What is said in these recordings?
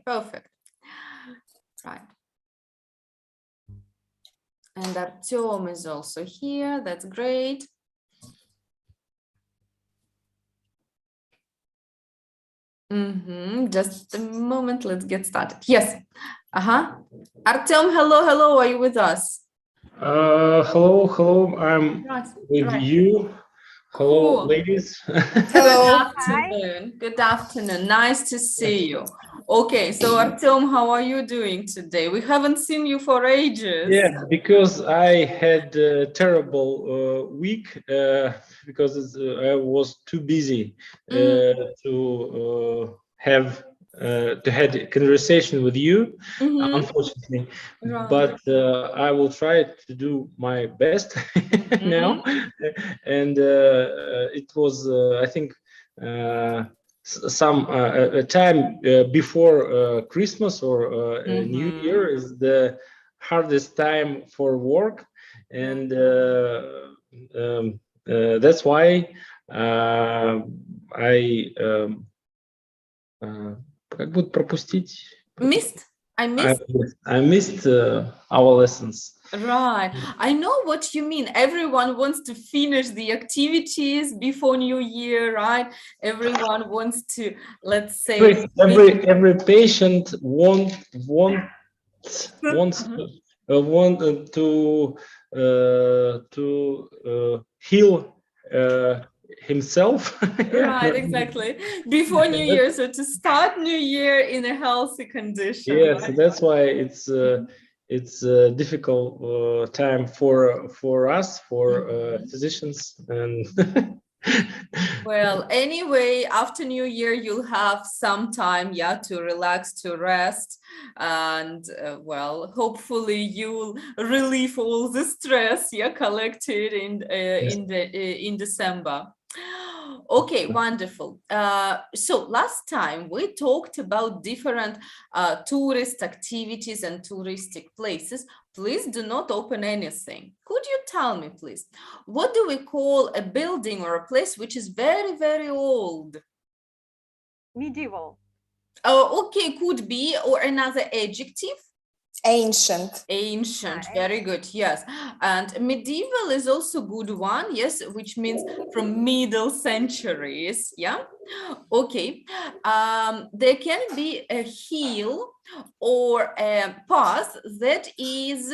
Perfect. Right. And Artyom is also here. That's great. Just a moment. Let's get started. Yes. Artyom, hello. Are you with us? Hello. I'm with you. Hello, cool. Ladies. Hello. Good afternoon. Nice to see you. Okay, so Artyom, how are you doing today? We haven't seen you for ages. Yeah, because I had a terrible week because I was too busy to have a conversation with you, unfortunately. Right. But I will try to do my best now. And it was, I think, some a time before Christmas or New Year is the hardest time for work, and that's why I как будто пропустить. I missed our lessons. Right. I know what you mean. Everyone wants to finish the activities before New Year, right? Everyone wants to, let's say, every patient wants to heal himself. Right, exactly. Before New Year, so to start New Year in a healthy condition. Yes, right? That's why it's a difficult time for us, for physicians, and well, anyway, after New Year, you'll have some time, to relax, to rest, and well, hopefully you'll relieve all the stress collected in December. Okay, wonderful. So last time we talked about different tourist activities and touristic places. Please do not open anything. Could you tell me, please, what do we call a building or a place which is very, very old? Medieval. Oh, okay, could be, or another adjective? Ancient. Ancient, very good, yes. And medieval is also good one, yes, which means from middle centuries, yeah? Okay, there can be a hill or a path that is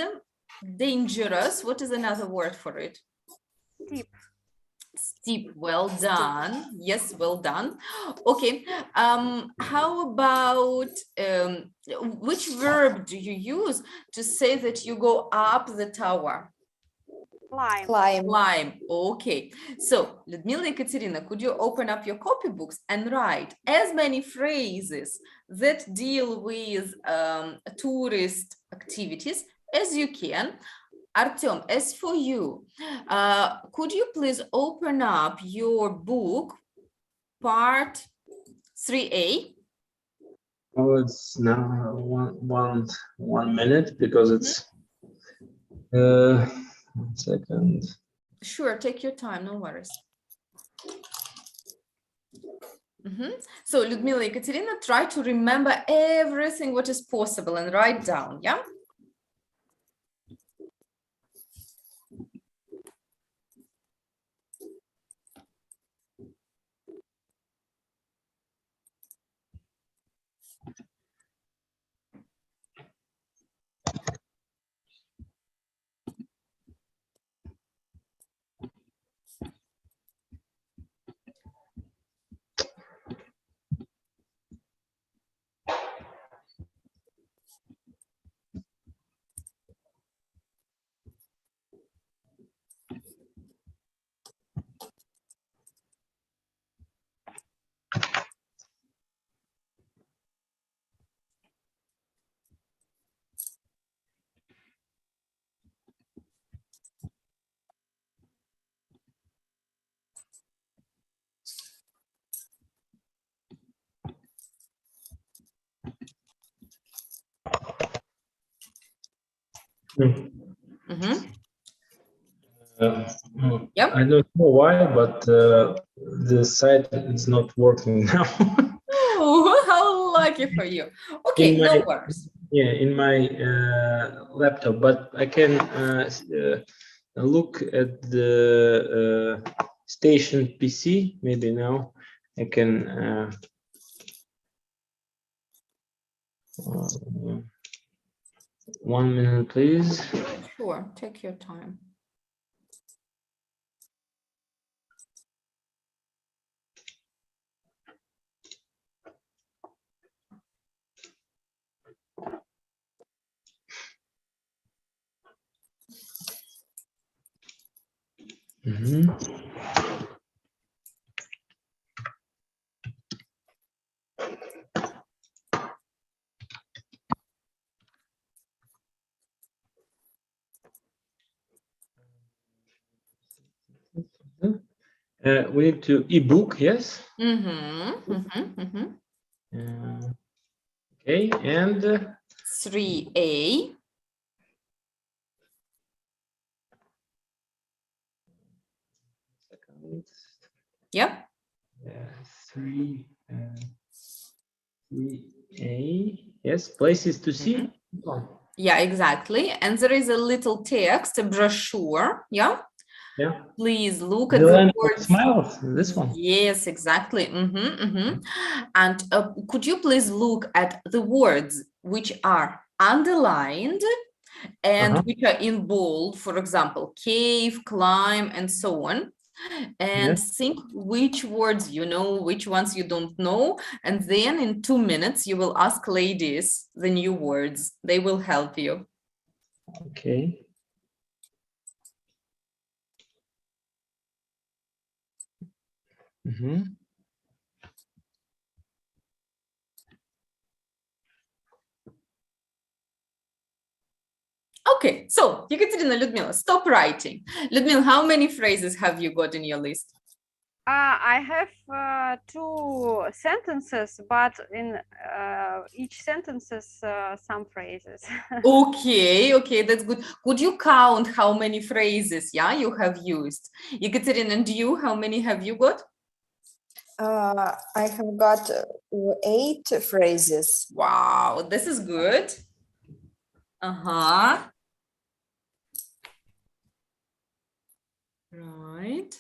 dangerous. What is another word for it? Steep. Steep, well done. Yes, well done. Okay, how about which verb do you use to say that you go up the tower? Climb. Okay, so Ludmila Ekaterina, could you open up your copybooks and write as many phrases that deal with tourist activities as you can? Artyom, as for you, could you please open up your book, part 3A? Oh, it's now one minute because it's 1 second. Sure, take your time, no worries. So Ludmila Ekaterina, try to remember everything what is possible and write down, yeah? I don't know why, but the site is not working now. Oh, how lucky for you. Okay, in no my worries. in my laptop, but I can look at the station PC. Maybe now I can. 1 minute, please. Sure, take your time. Mhm. We need to ebook, yes. Okay, and 3A. Yeah. 3A. Yes, places to see. Yeah, exactly. And there is a little text, a brochure. Yeah. Yeah. Please look The at the land of words. smiles. This one. Yes, exactly. And could you please look at the words which are underlined and which are in bold, for example, cave, climb, and so on. And think which words you know, which ones you don't know. And then in 2 minutes, you will ask ladies the new words. They will help you. Okay. Okay, so Ekaterina, Ludmila, stop writing. Ludmila, how many phrases have you got in your list? I have 2 sentences, but in each sentences some phrases. Okay, that's good. Could you count how many phrases, you have used? Ekaterina, and you, how many have you got? I have got 8 phrases. Wow, this is good. Right.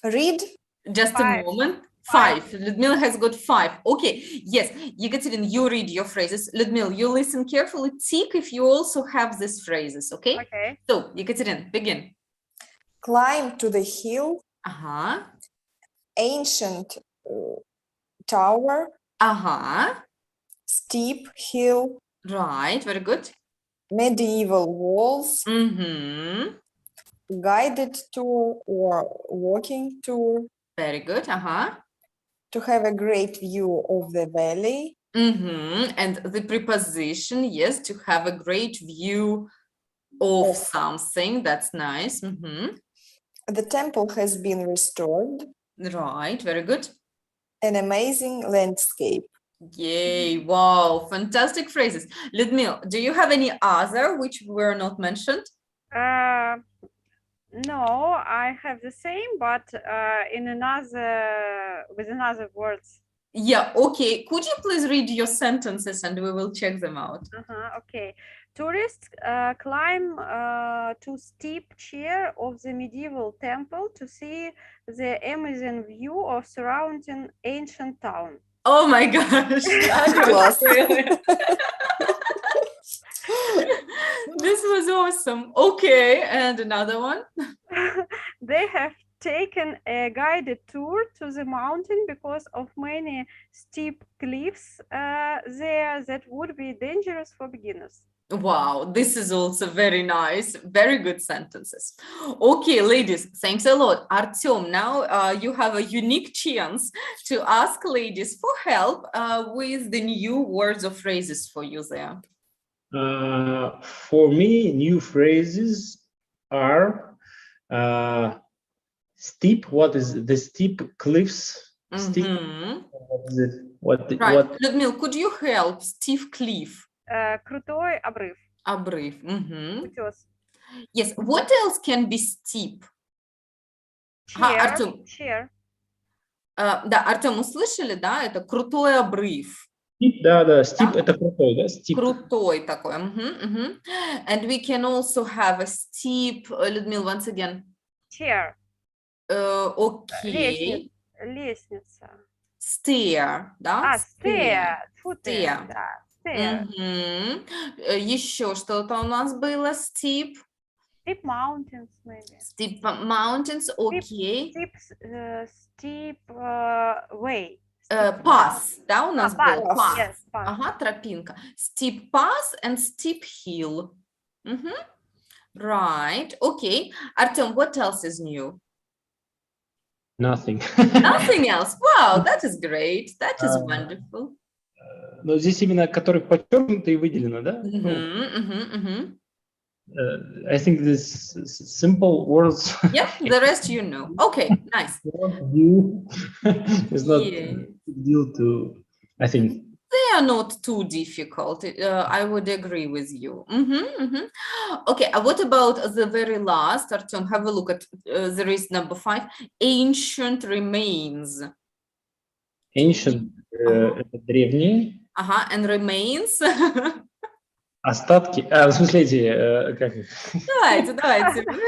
Read. Just 5. a moment. 5. Ludmila has got 5. Okay. Yes. Ekaterina, you read your phrases. Ludmila, you listen carefully. Tick if you also have these phrases. Okay. Okay. So, Ekaterina, begin. Climb to the hill. Ancient tower. Steep hill. Right. Very good. Medieval walls. Guided tour or walking tour. Very good. To have a great view of the valley. And the preposition, yes, to have a great view of something. That's nice. The temple has been restored. Right. Very good. An amazing landscape. Yay. Wow. Fantastic phrases. Ludmila, do you have any other which were not mentioned? No, I have the same, but in with another words. Yeah, okay. Could you please read your sentences and we will check them out? Okay. Tourists climb to steep chair of the medieval temple to see the amazing view of surrounding ancient town. Oh my gosh. This was awesome. Okay, and another one. They have taken a guided tour to the mountain because of many steep cliffs there that would be dangerous for beginners. Wow, this is also very nice. Very good sentences. Okay, ladies, thanks a lot. Artyom, now you have a unique chance to ask ladies for help with the new words or phrases for you there. For me, new phrases are steep. What is the steep cliffs? Steep. What? Людмила, could you help? Steep cliff. Крутой обрыв. Обрыв. Утес. Yes. What else can be steep? Артем. Chair. Да, Артем, услышали, да? Это крутой обрыв. Steep, да, steep это крутой, да, steep. Крутой такой. And we can also have a steep, Людмила, once again. Chair. Okay. Лестница. Stair, да? Stair. Stair. Да, stair. Еще что-то у нас было. Steep. Steep mountains, maybe. Steep mountains, окей. Steep way. Pass, да, у нас был? Pass. Yes, pass. Ага, тропинка. Steep pass and steep hill. Right, okay. Artem, what else is new? Nothing. Nothing else. Wow, that is great. That is wonderful. Но здесь именно, который подчеркнуто и выделено, да? I think this simple words. Yeah, the rest you know. Okay, nice. It's not a big deal to, I think. They are not too difficult. I would agree with you. Okay, what about the very last? Artem, have a look at there is number 5. Ancient remains. Ancient, это древние. Ага, and remains. Остатки, в смысле эти, как их? Давайте.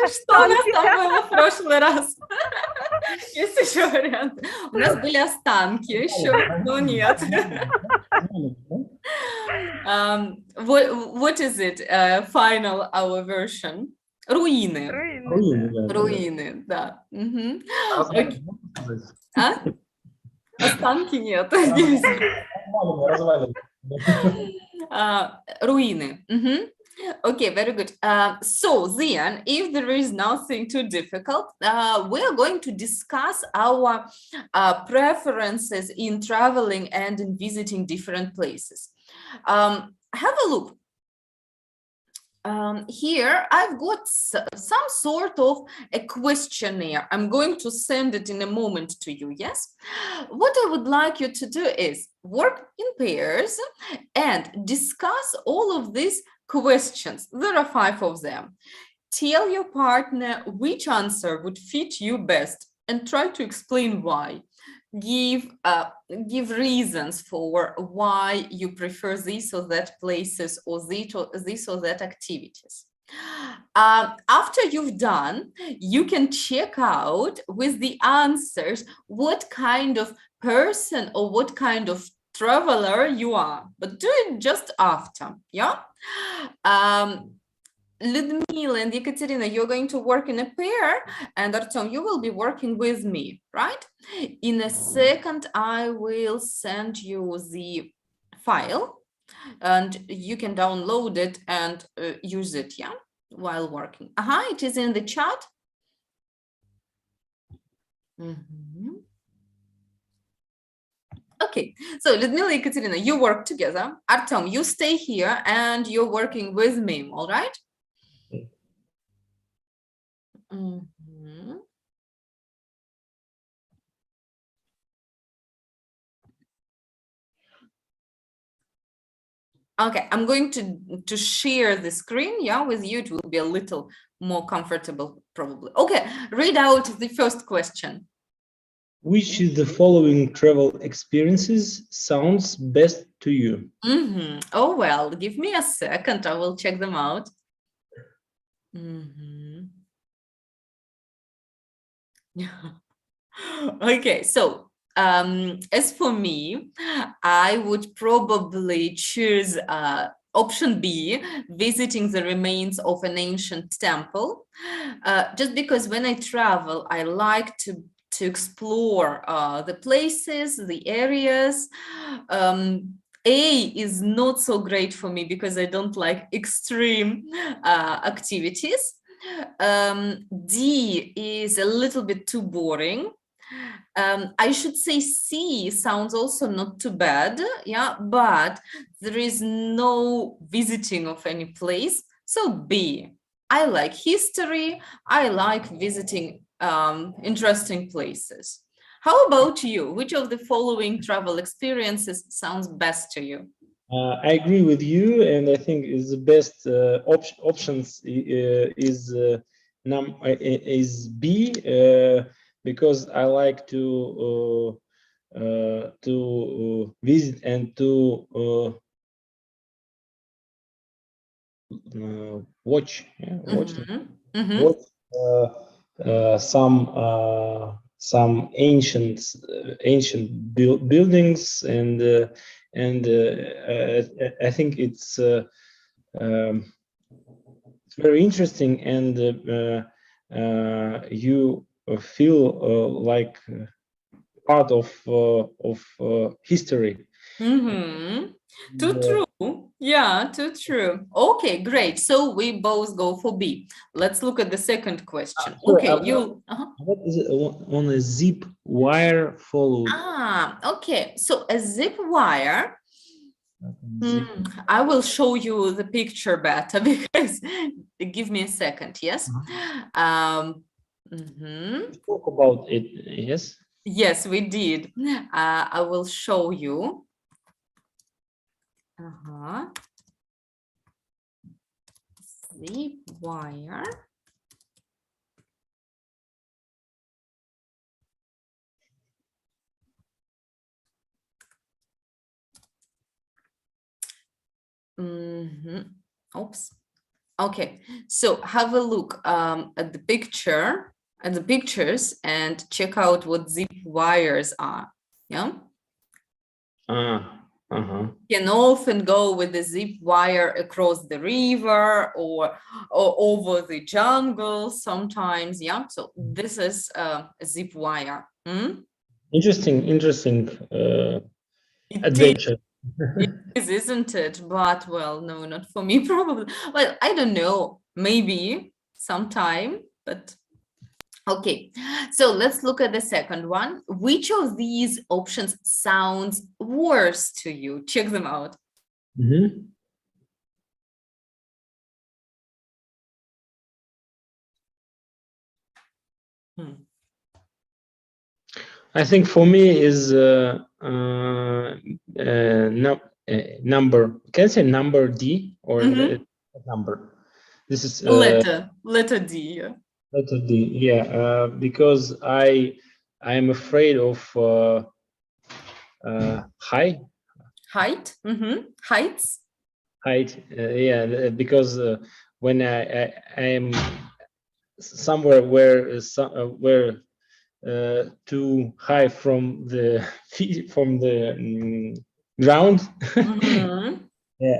Что у нас там было в прошлый раз? Есть еще варианты. У нас были останки еще, но нет. What is it? Final our version. Руины. Руины, да. Останки нет. Руины. Okay, very good. So then, if there is nothing too difficult, we are going to discuss our preferences in traveling and in visiting different places. Have a look. Here I've got some sort of a questionnaire. I'm going to send it in a moment to you, yes? What I would like you to do is work in pairs and discuss all of these questions. There are 5 of them. Tell your partner which answer would fit you best and try to explain why. Give reasons for why you prefer this or that places or this or that activities. After you've done, you can check out with the answers what kind of person or what kind of traveler you are, but do it just after, yeah? Ludmila and Ekaterina, you're going to work in a pair, and Artem, you will be working with me, right? In a second, I will send you the file, and you can download it and use it, yeah, while working. It is in the chat. Okay, so Ludmila and Ekaterina, you work together. Artem, you stay here, and you're working with me, all right? Okay, I'm going to share the screen, yeah, with you. It will be a little more comfortable, probably. Okay, read out the first question. Which of the following travel experiences sounds best to you? Oh, well, give me a second. I will check them out. Okay, so as for me, I would probably choose option B, visiting the remains of an ancient temple, just because when I travel, I like to explore the places, the areas. A is not so great for me because I don't like extreme activities. D is a little bit too boring. I should say C sounds also not too bad, yeah, but there is no visiting of any place. So B, I like history, I like visiting interesting places. How about you? Which of the following travel experiences sounds best to you? I agree with you, and I think is the best options is B, because I like to visit and to watch, Mhm, mhm. watch some ancient buildings, and I think it's very interesting, and you feel like part of history. Mm-hmm. Too Yeah. true. Yeah, too true. Okay, great. So we both go for B. Let's look at the second question. Sorry, Okay, you. what is it on a zip wire followed? Okay. So a zip wire. Zip. I will show you the picture better because give me a second. Yes. Mhm. Talk about it. Yes. Yes, we did. I will show you. Zip wire. Oops. Okay, so have a look at the picture, at the pictures, and check out what zip wires are. Yeah. Can often go with the zip wire across the river or over the jungle sometimes. Yeah. So this is a zip wire. Interesting adventure. It is, isn't it? But well, no, not for me, probably. Well, I don't know, maybe sometime, but okay. So let's look at the second one. Which of these options sounds worse to you? Check them out. I think for me is number. Can I say number D or number? This is letter D. Yeah. letter D. Yeah, because I am afraid of height. Heights. Height. Yeah, because when I am somewhere where too high from the ground. Yeah,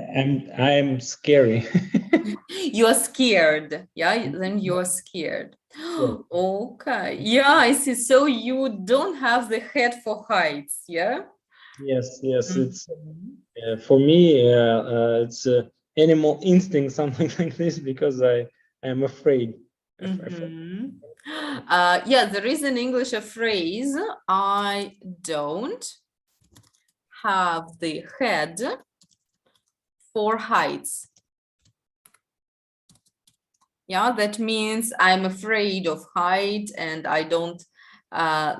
I'm scary. You're scared. Yeah, then you're scared. Yeah. Okay. Yeah, I see. So you don't have the head for heights. Yeah. Yes. It's for me. It's animal instinct, something like this, because I am afraid. Yeah, there is in English a phrase, I don't have the head for heights. Yeah, that means I'm afraid of height and I don't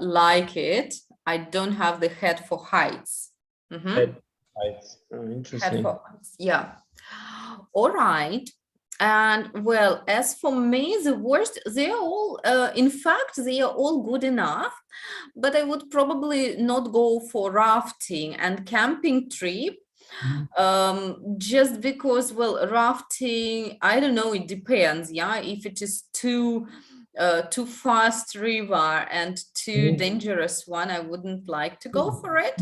like it. I don't have the head for heights. Head heights. Oh, interesting. Head for heights. Yeah. All right. And well, as for me, the worst, they are all, in fact, they are all good enough, but I would probably not go for rafting and camping trip. Just because, well, rafting, I don't know, it depends. Yeah, if it is too fast river and too dangerous one, I wouldn't like to go for it.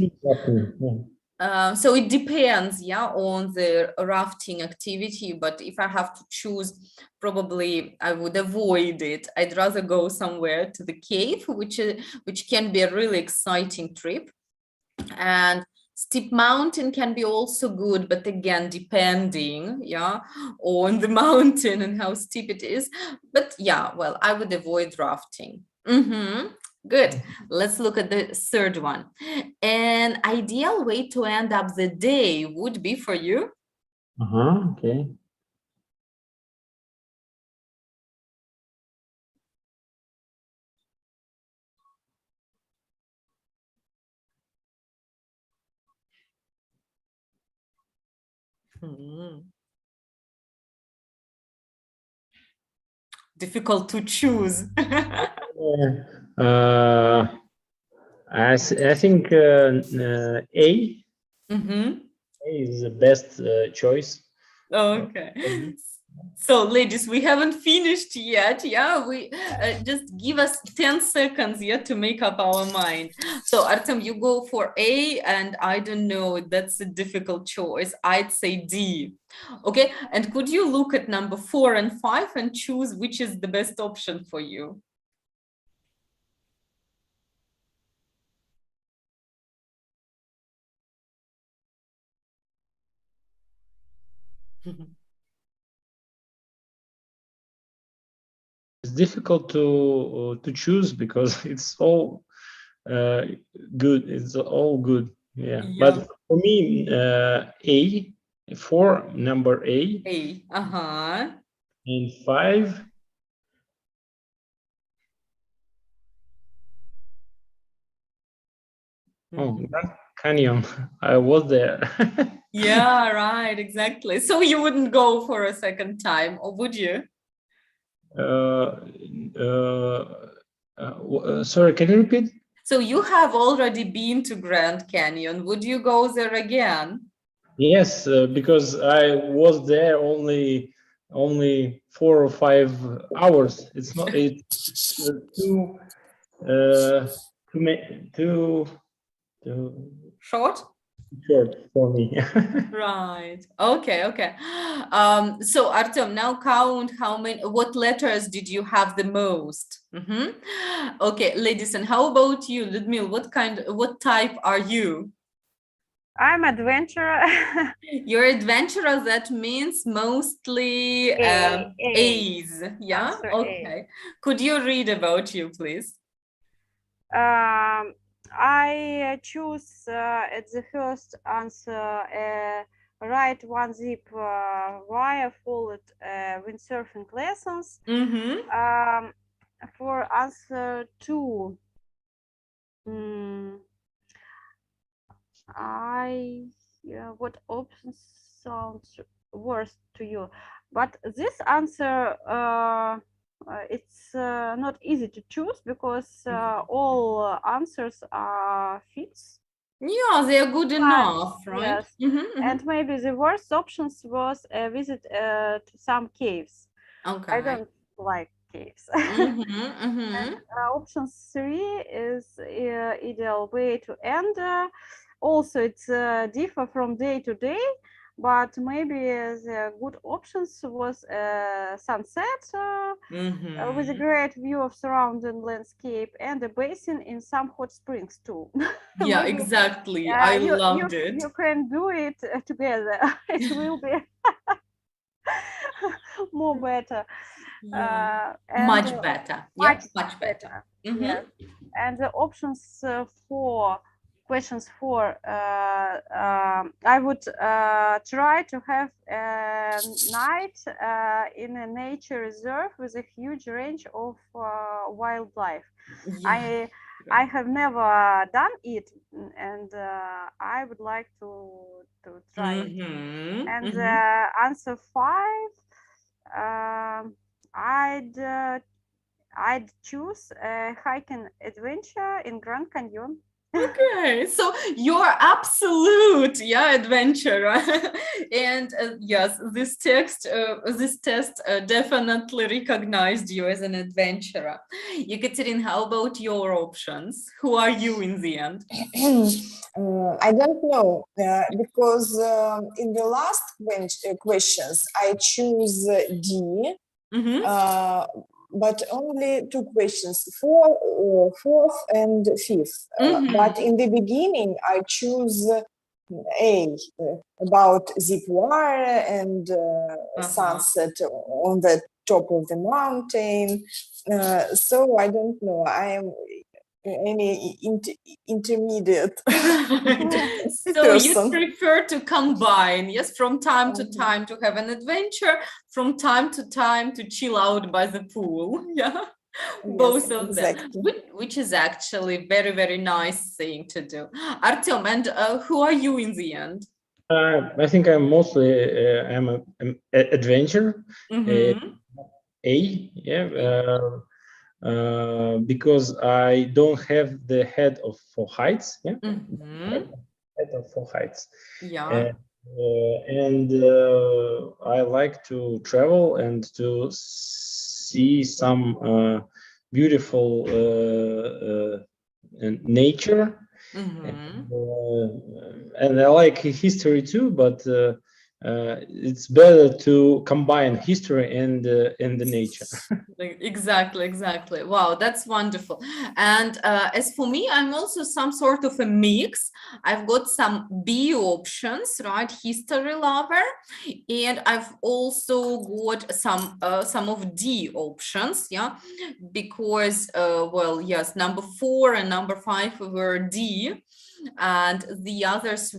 So it depends, yeah, on the rafting activity. But if I have to choose, probably I would avoid it. I'd rather go somewhere to the cave, which can be a really exciting trip. And steep mountain can be also good, but again, depending, yeah, on the mountain and how steep it is. But yeah, well, I would avoid rafting. Good. Let's look at the third one. An ideal way to end up the day would be for you? Okay. Difficult to choose. I think A Mm-hmm. is the best choice. Okay. So, ladies, we haven't finished yet. Yeah, we just give us 10 seconds yet to make up our mind. So, Artem, you go for A, and I don't know, that's a difficult choice. I'd say D. Okay. And could you look at number 4 and 5 and choose which is the best option for you? It's difficult to choose because it's all good. It's all good. Yeah. But for me, A, 4, number A, A. Uh-huh. and 5. Oh, Grand Canyon. I was there. Yeah, right, exactly. So you wouldn't go for a second time, or would you? Sorry, can you repeat? So you have already been to Grand Canyon. Would you go there again? Yes, because I was there only 4 or 5 hours. It's not. It's too Short? short for me. Right. Okay, okay. So Artem, now count what letters did you have the most? Okay, ladies, and how about you, Ludmil? What type are you? I'm adventurer. You're adventurer, that means mostly A. A's. Yeah. Answer A. Okay. Could you read about you, please? I choose at the first answer write one zip wire followed windsurfing lessons. For answer 2, what option sounds worse to you? But this answer it's not easy to choose because all answers are fits. Yeah, they are good enough, right? Yes. And maybe the worst options was a visit to some caves. Okay. I don't like caves. And option 3 is ideal way to end. Also, it's differ from day to day, but maybe the good options was sunset with a great view of surrounding landscape and a basin in some hot springs too. Yeah, Maybe, exactly. I loved it. You can do it together. It will be more better. Yeah. And, Much better. Yeah, much better. Yes. And the options for questions 4, I would try to have a night in a nature reserve with a huge range of wildlife. Yeah. I have never done it, and I would like to try it. And answer 5, I'd choose a hiking adventure in Grand Canyon. Okay, so you're absolute, adventurer. And yes, this test definitely recognized you as an adventurer. Ekaterina, how about your options? Who are you in the end? I don't know because in the last questions I choose D. But only 2 questions, 4th and 5th. But in the beginning, I choose A, about zip wire and sunset on the top of the mountain. So I don't know. I am any intermediate So person. You prefer to combine, yes, from time to time to have an adventure, from time to chill out by the pool. Yeah, both of exactly. them, which is actually very, very nice thing to do. Artem, and who are you in the end? I think I'm mostly I'm an adventure. A, yeah. because I don't have the head for heights. Yeah, head for heights. Yeah. And I like to travel and to see some beautiful nature. And I like history too, but it's better to combine history and the nature. Exactly. Wow, that's wonderful. And as for me, I'm also some sort of a mix. I've got some B options, right? History lover, and I've also got some of D options, yeah, because well, yes, number 4 and number 5 were D, and the others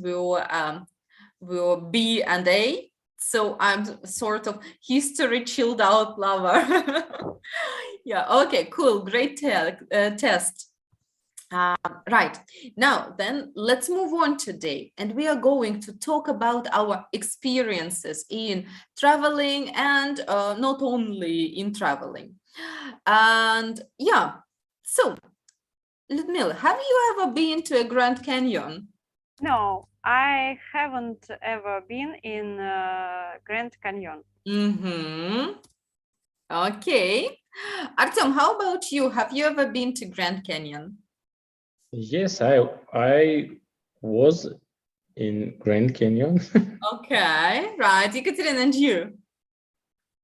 were B and A. So I'm sort of history chilled out lover. Yeah, okay, cool, great test. Right, now then let's move on today, and we are going to talk about our experiences in traveling, and not only in traveling. And yeah, so Ludmila, have you ever been to a Grand Canyon? No, I haven't ever been in Grand Canyon. Okay. Artem, how about you? Have you ever been to Grand Canyon? Yes, I was in Grand Canyon. Okay, right. Ekaterina, and you?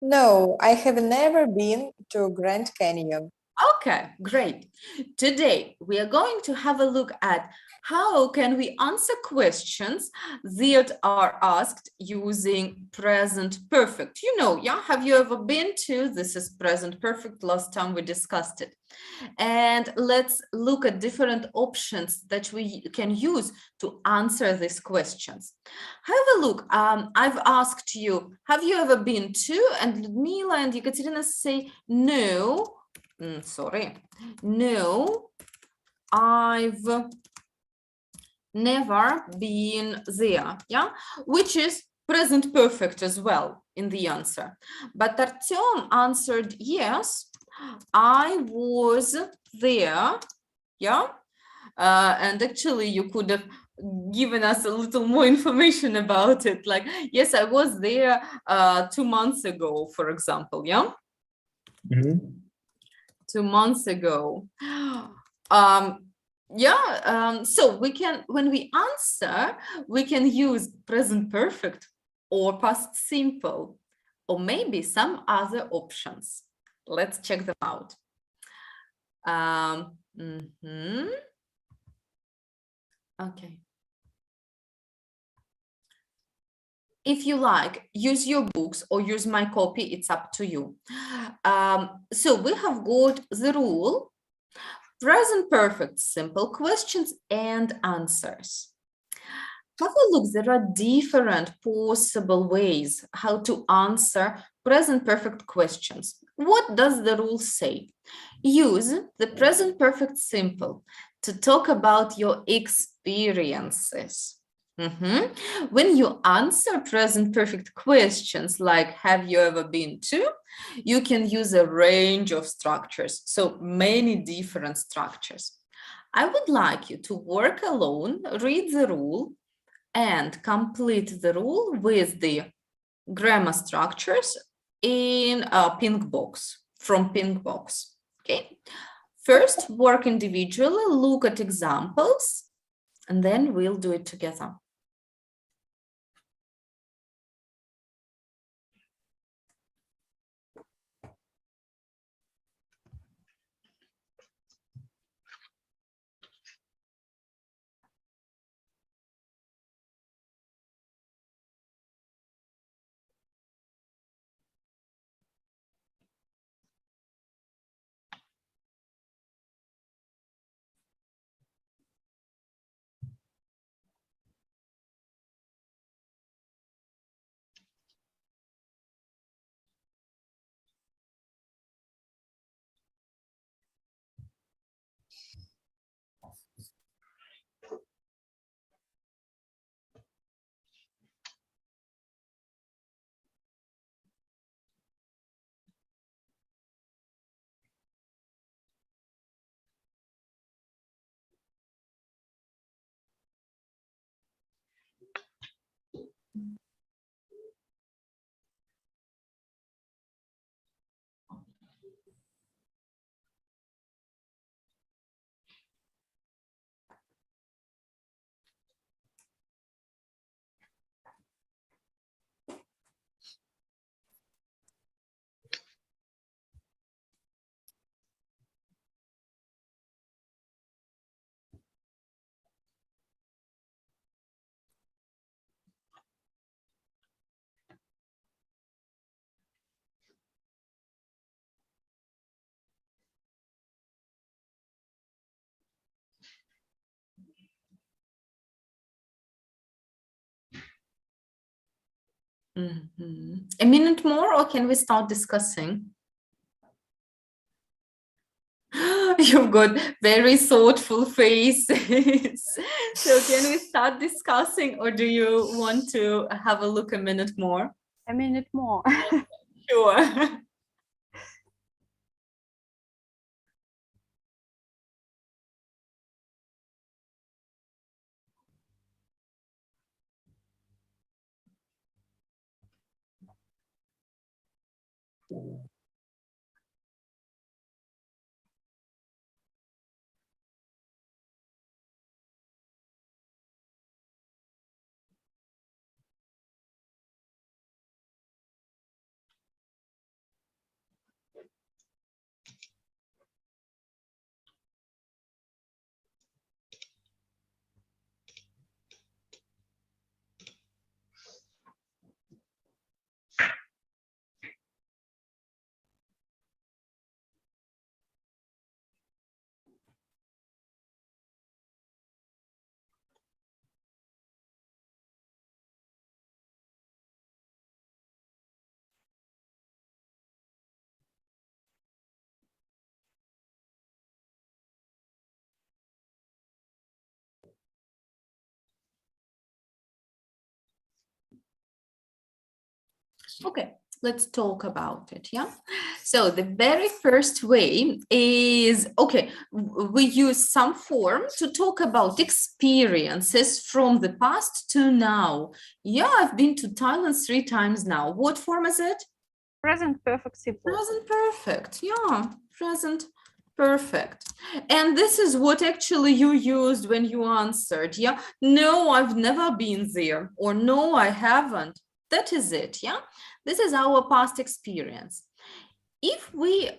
No, I have never been to Grand Canyon. Okay, great. Today, we are going to have a look at how can we answer questions that are asked using present perfect. You know, yeah, have you ever been to, this is present perfect, last time we discussed it. And let's look at different options that we can use to answer these questions. Have a look. I've asked you, have you ever been to? And Ludmila and Ekaterina say no. Sorry, no, I've never been there, yeah, which is present perfect as well in the answer. But Artyom answered yes, I was there, yeah, and actually you could have given us a little more information about it, like, yes, I was there 2 months ago, for example, yeah. 2 months ago. So we can, when we answer, we can use present perfect or past simple, or maybe some other options. Let's check them out. Okay. If you like, use your books or use my copy, it's up to you. So we have got the rule, present perfect, simple questions and answers. Have a look, there are different possible ways how to answer present perfect questions. What does the rule say? Use the present perfect simple to talk about your experiences. When you answer present perfect questions like have you ever been to, you can use a range of structures, so many different structures. I would like you to work alone, read the rule, and complete the rule with the grammar structures in a pink box, from pink box, okay? First, work individually, look at examples, and then we'll do it together. A minute more, or can we start discussing? You've got very thoughtful faces. So can we start discussing, or do you want to have a look a minute more? A minute more. Sure. Okay, let's talk about it, yeah? So the very first way is, okay, we use some form to talk about experiences from the past to now. Yeah, I've been to Thailand 3 times now. What form is it? Present perfect simple. Present perfect, yeah, present perfect. And this is what actually you used when you answered, yeah? No, I've never been there, or no, I haven't. That is it, yeah? This is our past experience. If we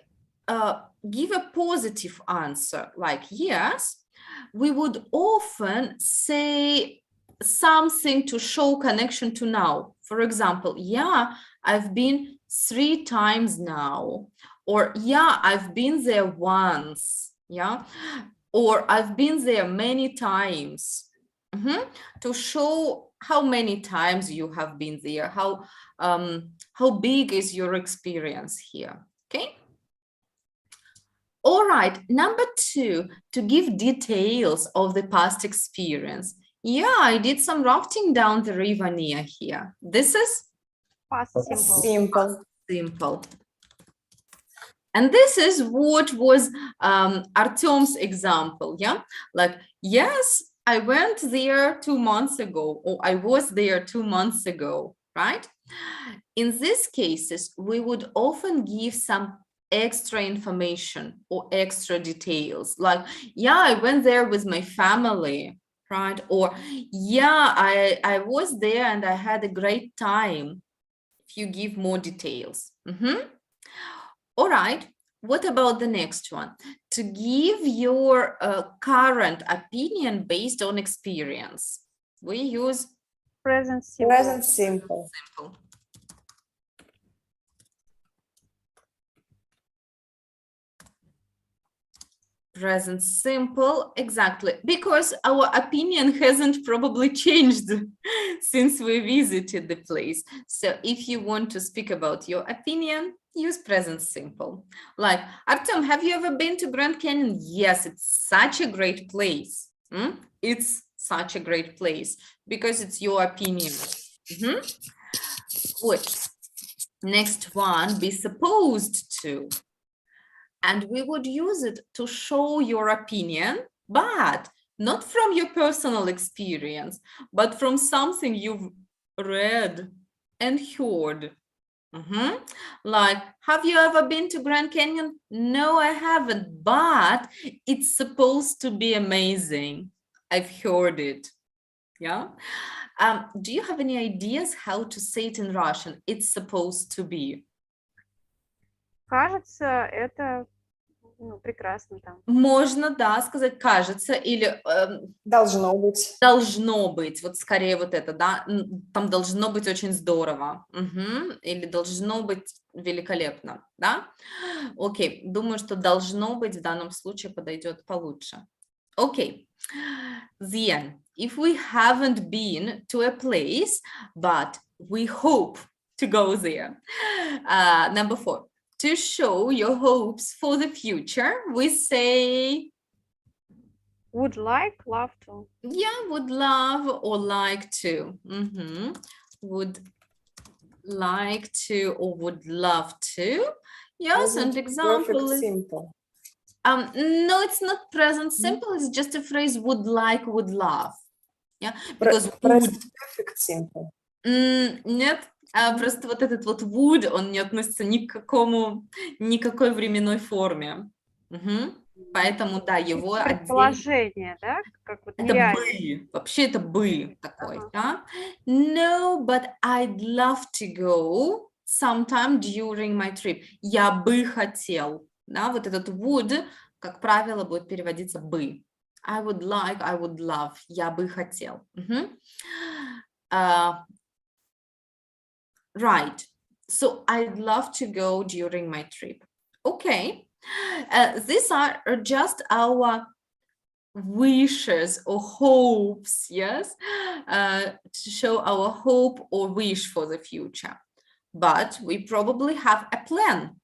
give a positive answer, like yes, we would often say something to show connection to now. For example, yeah, I've been 3 times now, or yeah, I've been there once, yeah, or I've been there many times. To show how many times you have been there, how big is your experience here, okay? All right, number 2, to give details of the past experience. Yeah, I did some rafting down the river near here. This is Past simple. Simple. simple. And this is what was Artyom's example, yeah? Like, yes, I went there 2 months ago, or I was there 2 months ago, right? In these cases, we would often give some extra information or extra details, like, yeah, I went there with my family, right? Or, yeah, I was there and I had a great time, if you give more details. All right, what about the next one? To give your current opinion based on experience. We use Present simple. Present simple. simple. Present simple, exactly, because our opinion hasn't probably changed since we visited the place. So if you want to speak about your opinion, use present simple. Like, Artyom, have you ever been to Grand Canyon? Yes, it's such a great place. It's such a great place because it's your opinion. Good. Next one, be supposed to. And we would use it to show your opinion, but not from your personal experience, but from something you've read and heard. Like, have you ever been to Grand Canyon? No, I haven't, but it's supposed to be amazing. I've heard it. Yeah. Do you have any ideas how to say it in Russian? It's supposed to be. Кажется, это прекрасно там. Можно, да, сказать кажется, или Должно быть. должно быть, вот скорее вот это, да, там должно быть очень здорово, или должно быть великолепно, да? Окей, думаю, что должно быть в данном случае подойдет получше. Okay, then, if we haven't been to a place, but we hope to go there. Number 4, to show your hopes for the future, we say, would like, love to. yeah, would love or like to. Would like to or would love to. Yes, and example Perfect is, simple. no, it's not present simple, it's just a phrase would like, would love. Yeah, because would. Perfect simple. Нет, просто вот этот вот would, он не относится ни к никакой временной форме. Поэтому, да, его отдельно. Предположение, да? Как вот Это нереально. бы, вообще это бы такой, да? No, but I'd love to go sometime during my trip. Я бы хотел, да, вот этот would, как правило, будет переводиться бы. I would like, I would love, я бы хотел. Right, so I'd love to go during my trip. Okay, these are just our wishes or hopes, yes, to show our hope or wish for the future. But we probably have a plan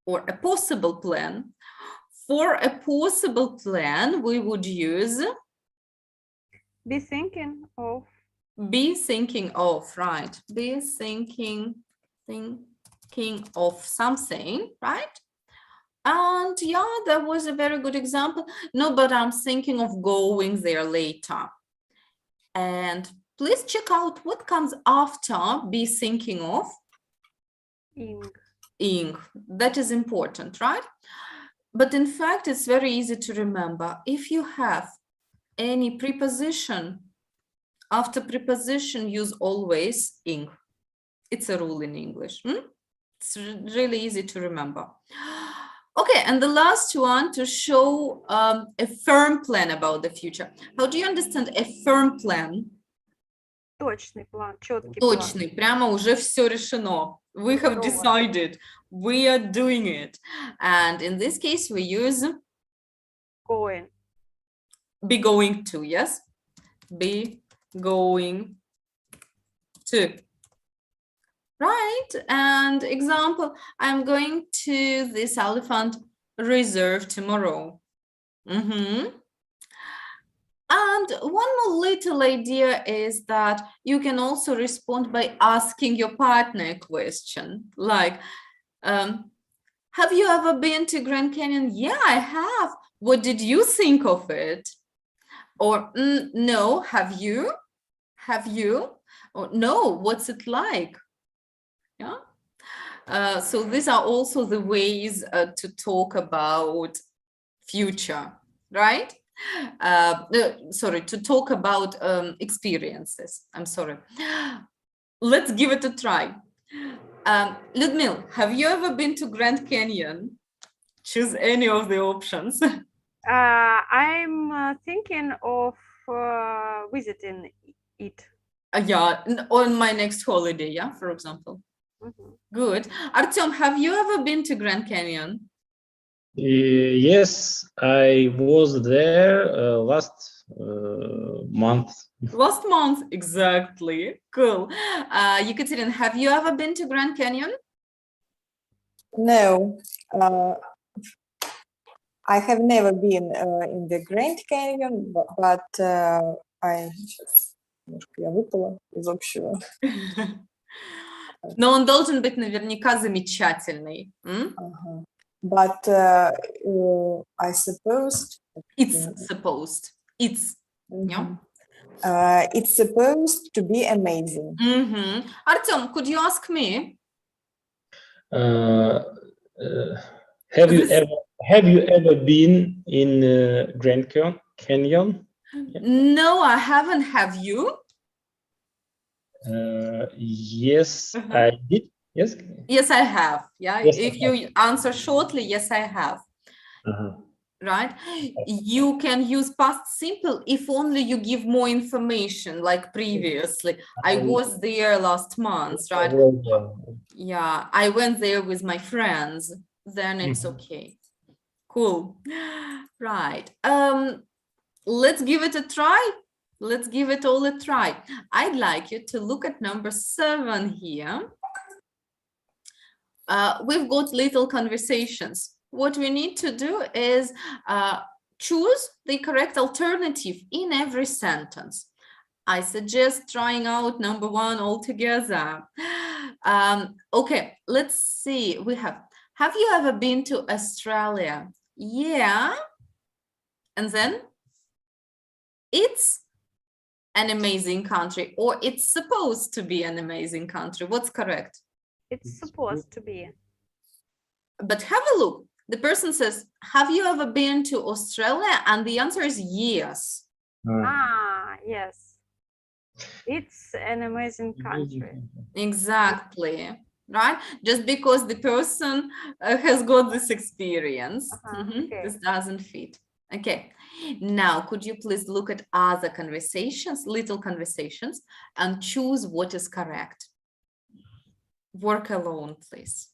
or a possible plan. For a possible plan, we would use Be thinking of. be thinking of, right? Be thinking of something, right? And yeah, that was a very good example. No, but I'm thinking of going there later. And please check out what comes after be thinking of. Ing. That is important, right? But in fact, it's very easy to remember. If you have any preposition, after preposition, use always ing. It's a rule in English. It's really easy to remember. Okay, and the last one, to show a firm plan about the future. How do you understand a firm plan? Точный план, четкий план. Точный, прямо уже все решено. We have decided, we are doing it. And in this case, we use Going. Be going to, yes? Be going to. Right, and example, I'm going to this elephant reserve tomorrow. And one more little idea is that you can also respond by asking your partner a question, like, have you ever been to Grand Canyon? Yeah, I have. What did you think of it? Or no, have you? Have you? Or no, what's it like? Yeah. So these are also the ways to talk about future, right? Sorry, to talk about experiences. I'm sorry. Let's give it a try. Ludmil, have you ever been to Grand Canyon? Choose any of the options. I'm thinking of visiting it. Yeah, on my next holiday, yeah, for example. Good. Artyom, have you ever been to Grand Canyon? Yes, I was there last month. Last month, exactly. Cool. Ekaterina, have you ever been to Grand Canyon? No, I have never been in the Grand Canyon, but I сейчас немножко я выпала из общего. Но он должен быть наверняка замечательный. But I supposed it's supposed. It's yeah. It's supposed to be amazing. Artyom, could you ask me? Have you ever been in Grand Canyon? No, I haven't. Have you? Yes, I did. Yes. Yes, I have. Yeah. Yes, if you answer shortly, yes, I have. Right. You can use past simple if only you give more information, like previously. I was there last month, right? Yeah, I went there with my friends. Then it's okay. Cool. Right. Let's give it a try. let's give it all a try. I'd like you to look at number 7 here. We've got little conversations. What we need to do is choose the correct alternative in every sentence. I suggest trying out number 1 altogether. Okay, let's see. We have you ever been to Australia? Yeah. And then it's an amazing country, or it's supposed to be an amazing country. What's correct? It's supposed to be. But have a look. The person says, have you ever been to Australia? And the answer is yes. Yes. It's an amazing country. Exactly. Right? Just because the person has got this experience, Okay. this doesn't fit. Okay. Now, could you please look at other conversations, little conversations, and choose what is correct? Work alone, please.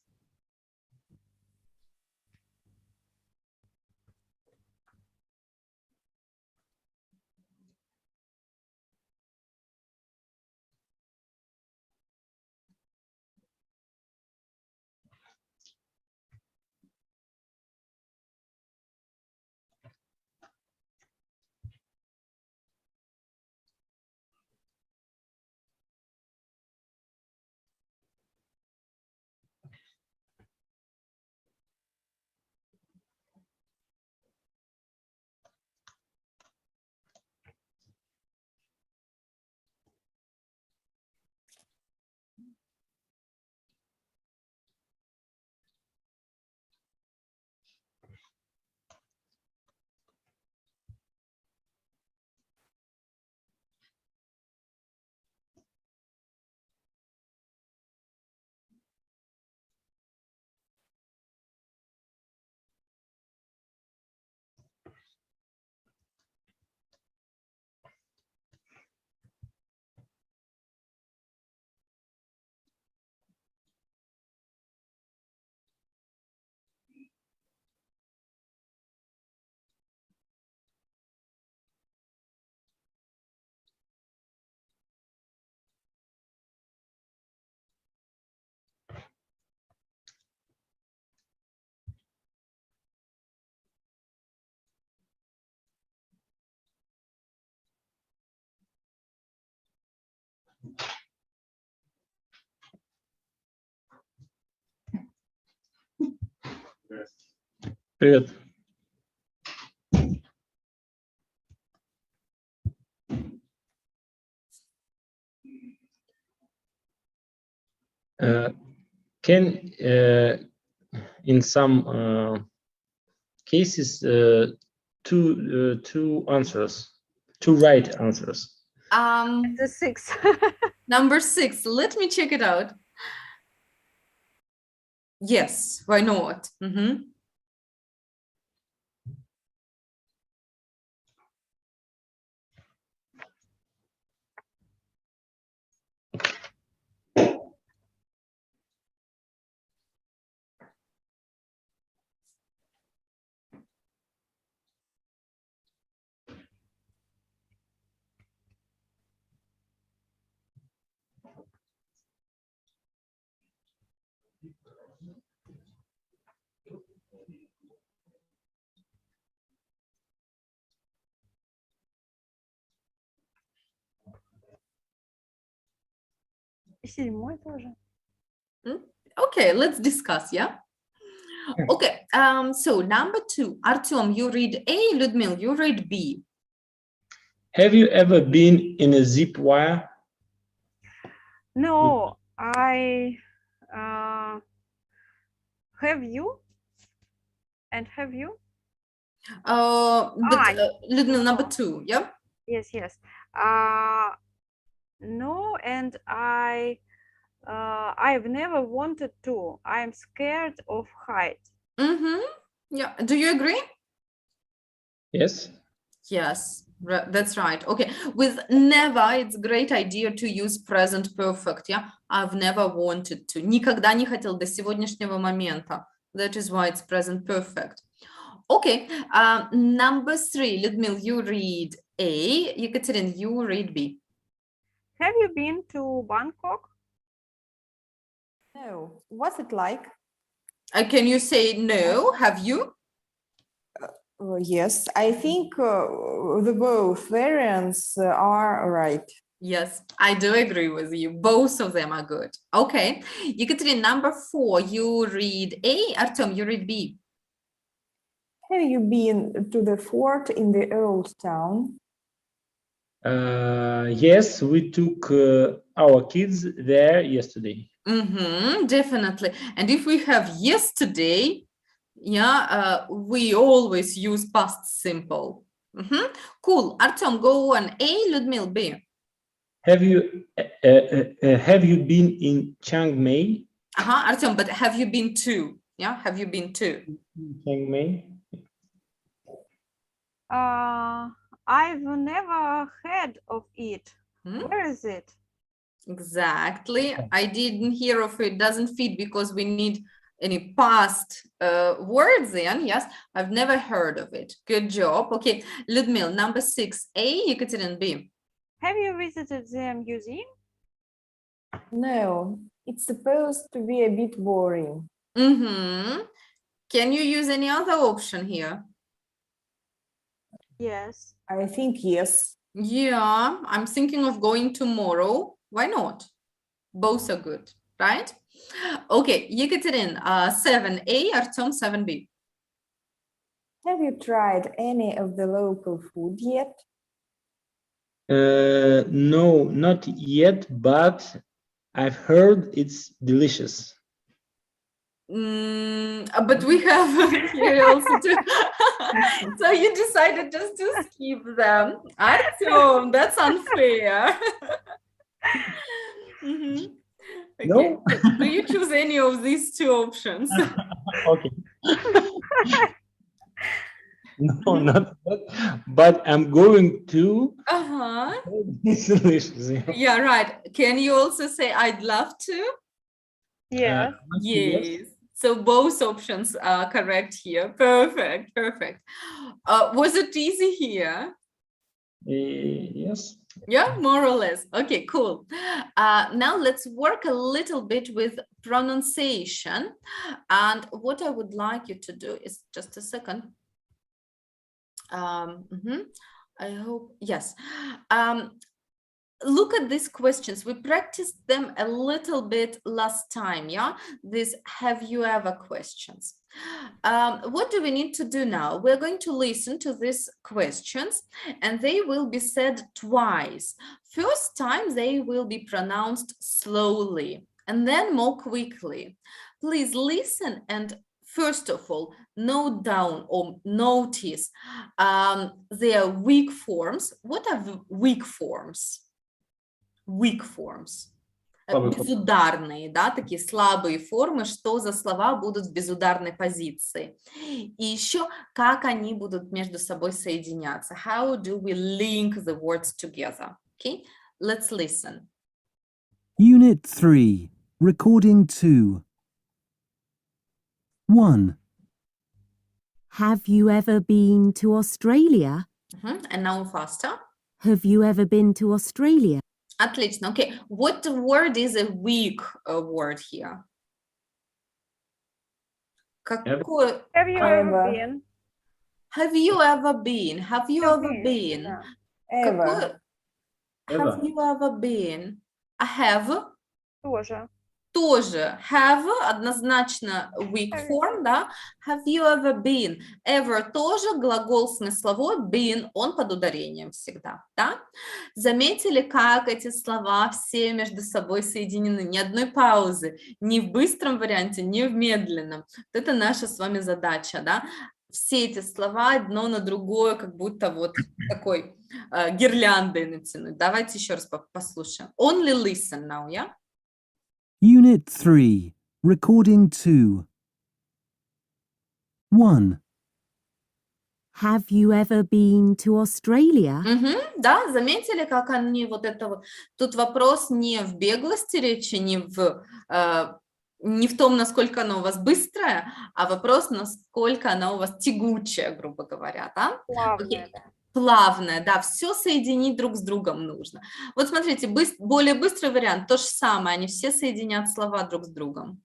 Привет. Can in some cases two answers, two right answers? The 6. Number 6, let me check it out. Yes, why not? И 7 тоже. Okay, let's discuss, yeah? Okay, so number 2, Artyom, you read A, Ludmil, you read B. Have you ever been in a zip wire? No, I have you? And have you? Ludmil, number 2, yeah? Yes. No, and I've never wanted to. I'm scared of height. Yeah, do you agree? Yes. Yes, that's right. Okay, with never, it's a great idea to use present perfect, yeah? I've never wanted to. Никогда не хотел до сегодняшнего момента. That is why it's present perfect. Okay, number 3, Ludmil, you read A. Екатерин, you read B. Have you been to Bangkok? No. What's it like? Can you say no? Have you? Yes, I think the both variants are right. Yes, I do agree with you. Both of them are good. Okay. Екатерин, number 4, you read A. Artem, you read B. Have you been to the fort in the old town? Yes, we took our kids there yesterday. Definitely. And if we have yesterday, yeah, we always use past simple. Cool. Artem, go on. A. Ludmil, B. Have you been in Chiang Mai? Artem, but have you been to? Yeah, have you been to? Chiang Mai. I've never heard of it. Hmm? Where is it? Exactly. I didn't hear of it. Doesn't fit because we need any past words in. Yes, I've never heard of it. Good job. Okay, Ludmil, number 6. A. Екатерин, B. Have you visited the museum? No, it's supposed to be a bit boring. Can you use any other option here? Yes. I think yes. Yeah, I'm thinking of going tomorrow. Why not? Both are good, right? Okay, Екатерин, 7A, Artem, 7B. Have you tried any of the local food yet? No, not yet, but I've heard it's delicious. But we have here also too. So you decided just to skip them. Artem, that's unfair. Okay. No? Do you choose any of these two options? Okay. No, not that. But I'm going to. It's delicious. Yeah, right. Can you also say I'd love to? Yes. Yes. So both options are correct here. Perfect, perfect. Was it easy here? Yes. Yeah, more or less. Okay, cool. Now let's work a little bit with pronunciation. And what I would like you to do is just a second. I hope, yes. Look at these questions. We practiced them a little bit last time, yeah? These have you ever questions. What do we need to do now? We're going to listen to these questions and they will be said twice. First time they will be pronounced slowly and then more quickly. Please listen and first of all, note down or notice their weak forms. What are the weak forms? Weak forms. Безударные, да, такие слабые формы, что за слова будут в безударной позиции. И еще, как они будут между собой соединяться. How do we link the words together? Okay, let's listen. Unit 3, Recording 2. 1. Have you ever been to Australia? And now faster. Have you ever been to Australia? Отлично. Okay. What word is a weak word here? Какое? Have you ever been? Have you ever been? Have you ever been? Да. Ever. Have you ever been? I have. Тоже. Тоже. Have однозначно weak form, да? Have you ever been? Ever тоже глагол смысловой, been, он под ударением всегда, да? Заметили, как эти слова все между собой соединены? Ни одной паузы, ни в быстром варианте, ни в медленном. Вот это наша с вами задача, да? Все эти слова одно на другое, как будто вот такой гирляндой натянуть. Давайте еще раз послушаем. Only listen now, yeah? Unit 3, Recording 2. 1. Have you ever been to Australia? Да, заметили, как они вот это вот. Тут вопрос не в беглости речи, не в том, насколько она у вас быстрая, а вопрос, насколько она у вас тягучая, грубо говоря, да? Плавная, Окей. да. плавное, да, все соединить друг с другом нужно. Вот смотрите, более быстрый вариант, то же самое, они все соединят слова друг с другом.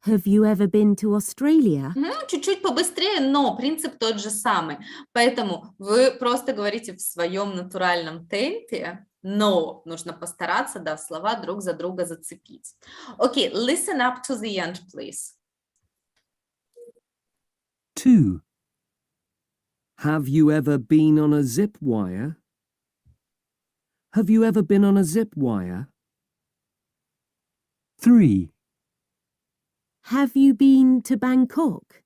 Have you ever been to Australia? Чуть-чуть побыстрее, но принцип тот же самый. Поэтому вы просто говорите в своем натуральном темпе, но нужно постараться, да, слова друг за друга зацепить. Okay, listen up to the end, please. 2. Have you ever been on a zip wire? Have you ever been on a zip wire? 3. Have you been to Bangkok?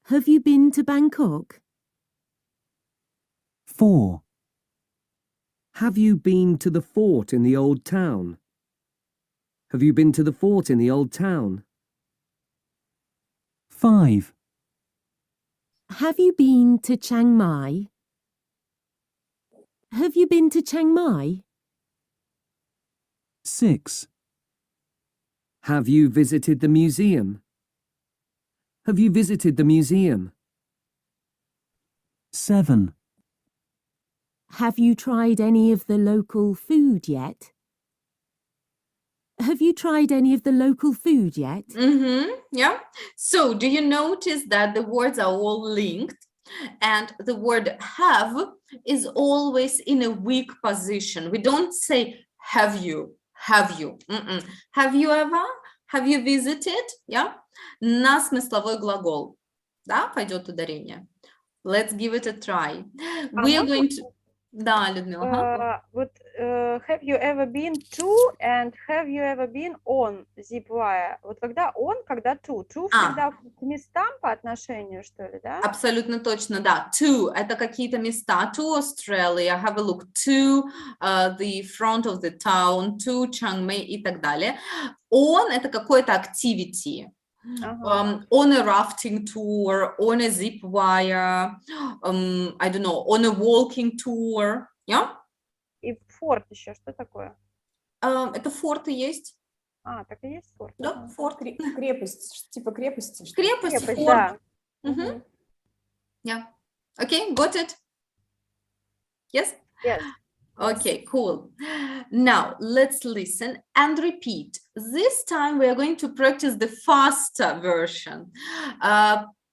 Have you been to Bangkok? 4. Have you been to the fort in the old town? Have you been to the fort in the old town? 5. Have you been to Chiang Mai? Have you been to Chiang Mai? 6. Have you visited the museum? Have you visited the museum? 7. Have you tried any of the local food yet? Have you tried any of the local food yet? Yeah. So do you notice that the words are all linked and the word have is always in a weak position? We don't say have you. Have you ever? Have you visited? Yeah. На смысловой глагол. Да, пойдет ударение. Let's give it a try. We are going to... Да, Людмила. ага. Вот have you ever been to and have you ever been on zip wire? Вот когда on, когда to. To всегда к местам по отношению, что ли, да? Абсолютно точно, да. To – это какие-то места. To Australia, have a look. To the front of the town, to Chiang Mai и так далее. On – это какой-то activity. On a rafting tour, on a zip wire, I don't know, on a walking tour. Yeah? И форт еще, что такое? Это форты есть. Так и есть форт. Да, форт. Крепость, типа крепости. Крепость, Крепость, форт. да. Мгм. Yeah. Okay, got it? Yes? Yes. Okay, cool. Now let's listen and repeat. This time we are going to practice the faster version.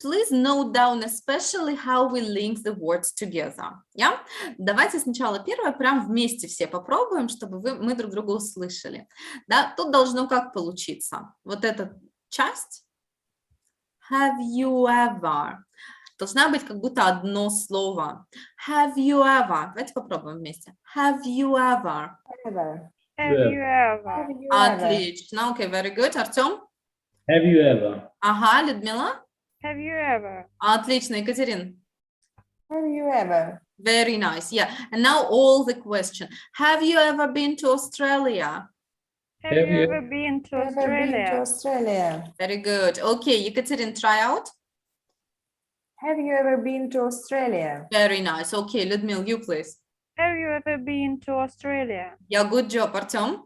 Please note down especially how we link the words together. Yeah? Давайте сначала первое прям вместе все попробуем, чтобы мы друг друга услышали. Да? Тут должно как получиться. Вот эта часть. Have you ever? Должна быть как будто одно слово. Have you ever? Давайте попробуем вместе. Have you ever? Ever. Have you ever? Have you ever? Отлично. Okay, very good. Артем? Have you ever? Ага, Людмила? Have you ever? Отлично. Екатерин? Have you ever? Very nice. Yeah. And now all the question. Have you ever been to Australia? Have Have you you ever been to Ever been to Australia? Australia? Very good. Okay, Екатерин, try out. Have you ever been to Australia? Very nice. Okay, Людмила, you please. Have you ever been to Australia? Yeah, good job, Артем.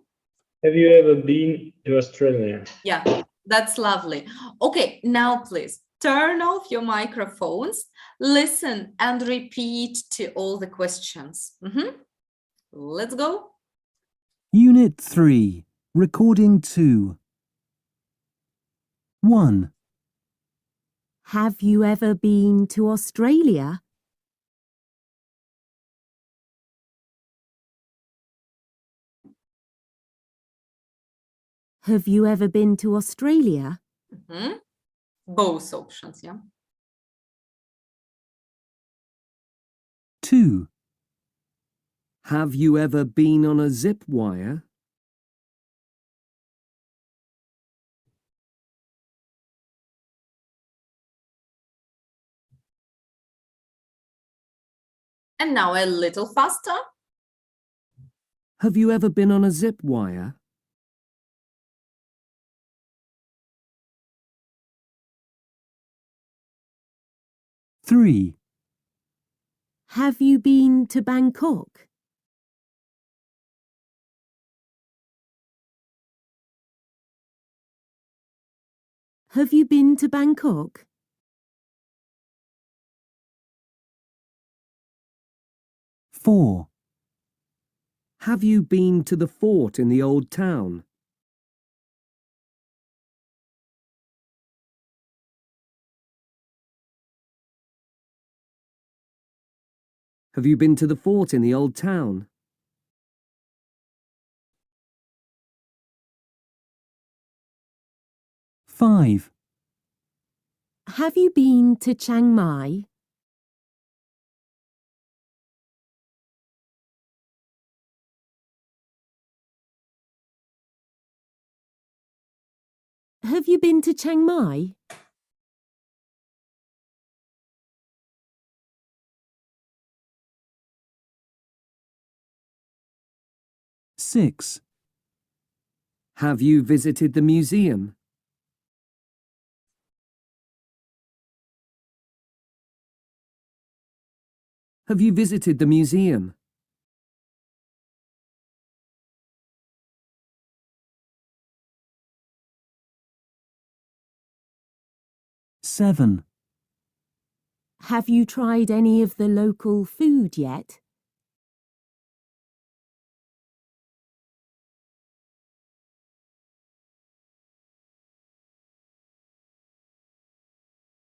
Have you ever been to Australia? Yeah, that's lovely. Okay, now please turn off your microphones, listen and repeat to all the questions. Let's go. Unit 3, Recording 2. 1. Have you ever been to Australia? Have you ever been to Australia? Both options, yeah. 2. Have you ever been on a zip wire? And now a little faster. Have you ever been on a zip wire? 3. Have you been to Bangkok? Have you been to Bangkok? 4. Have you been to the fort in the old town? Have you been to the fort in the old town? 5. Have you been to Chiang Mai? Have you been to Chiang Mai? 6. Have you visited the museum? Have you visited the museum? 7. Have you tried any of the local food yet?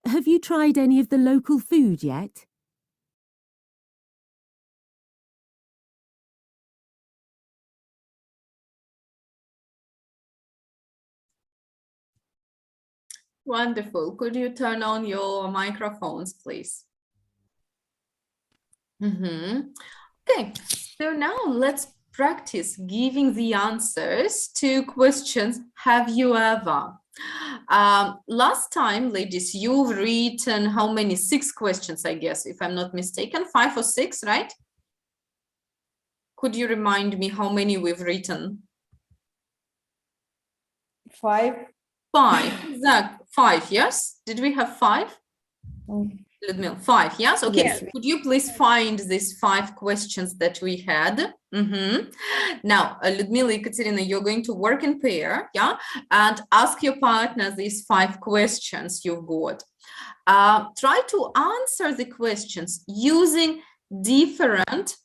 Have you tried any of the local food yet? Wonderful. Could you turn on your microphones, please? Okay, so now let's practice giving the answers to questions. Have you ever? Last time, ladies, you've written how many? 6 questions, I guess, if I'm not mistaken. 5 or 6, right? Could you remind me how many we've written? 5. 5, exactly. 5, yes? Did we have 5? Ludmila, 5, yes? Okay, Yes. could you please find these 5 questions that we had? Now, Ludmila, Ekaterina, you're going to work in pair, yeah? And ask your partner these 5 questions you've got. Try to answer the questions using different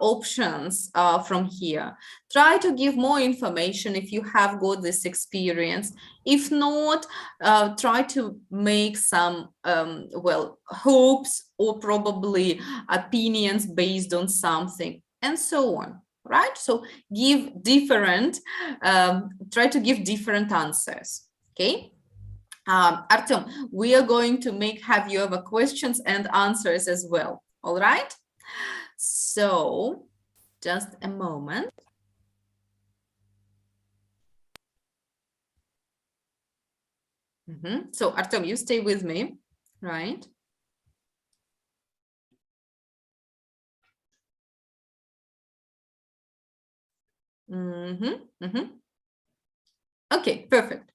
options from here. Try to give more information if you have got this experience. If not, try to make some hopes or probably opinions based on something and so on, right? So give different, try to give different answers, okay? Artem, we are going to make have you ever questions and answers as well, all right? So just a moment. So Artem, you stay with me, right? Okay, perfect.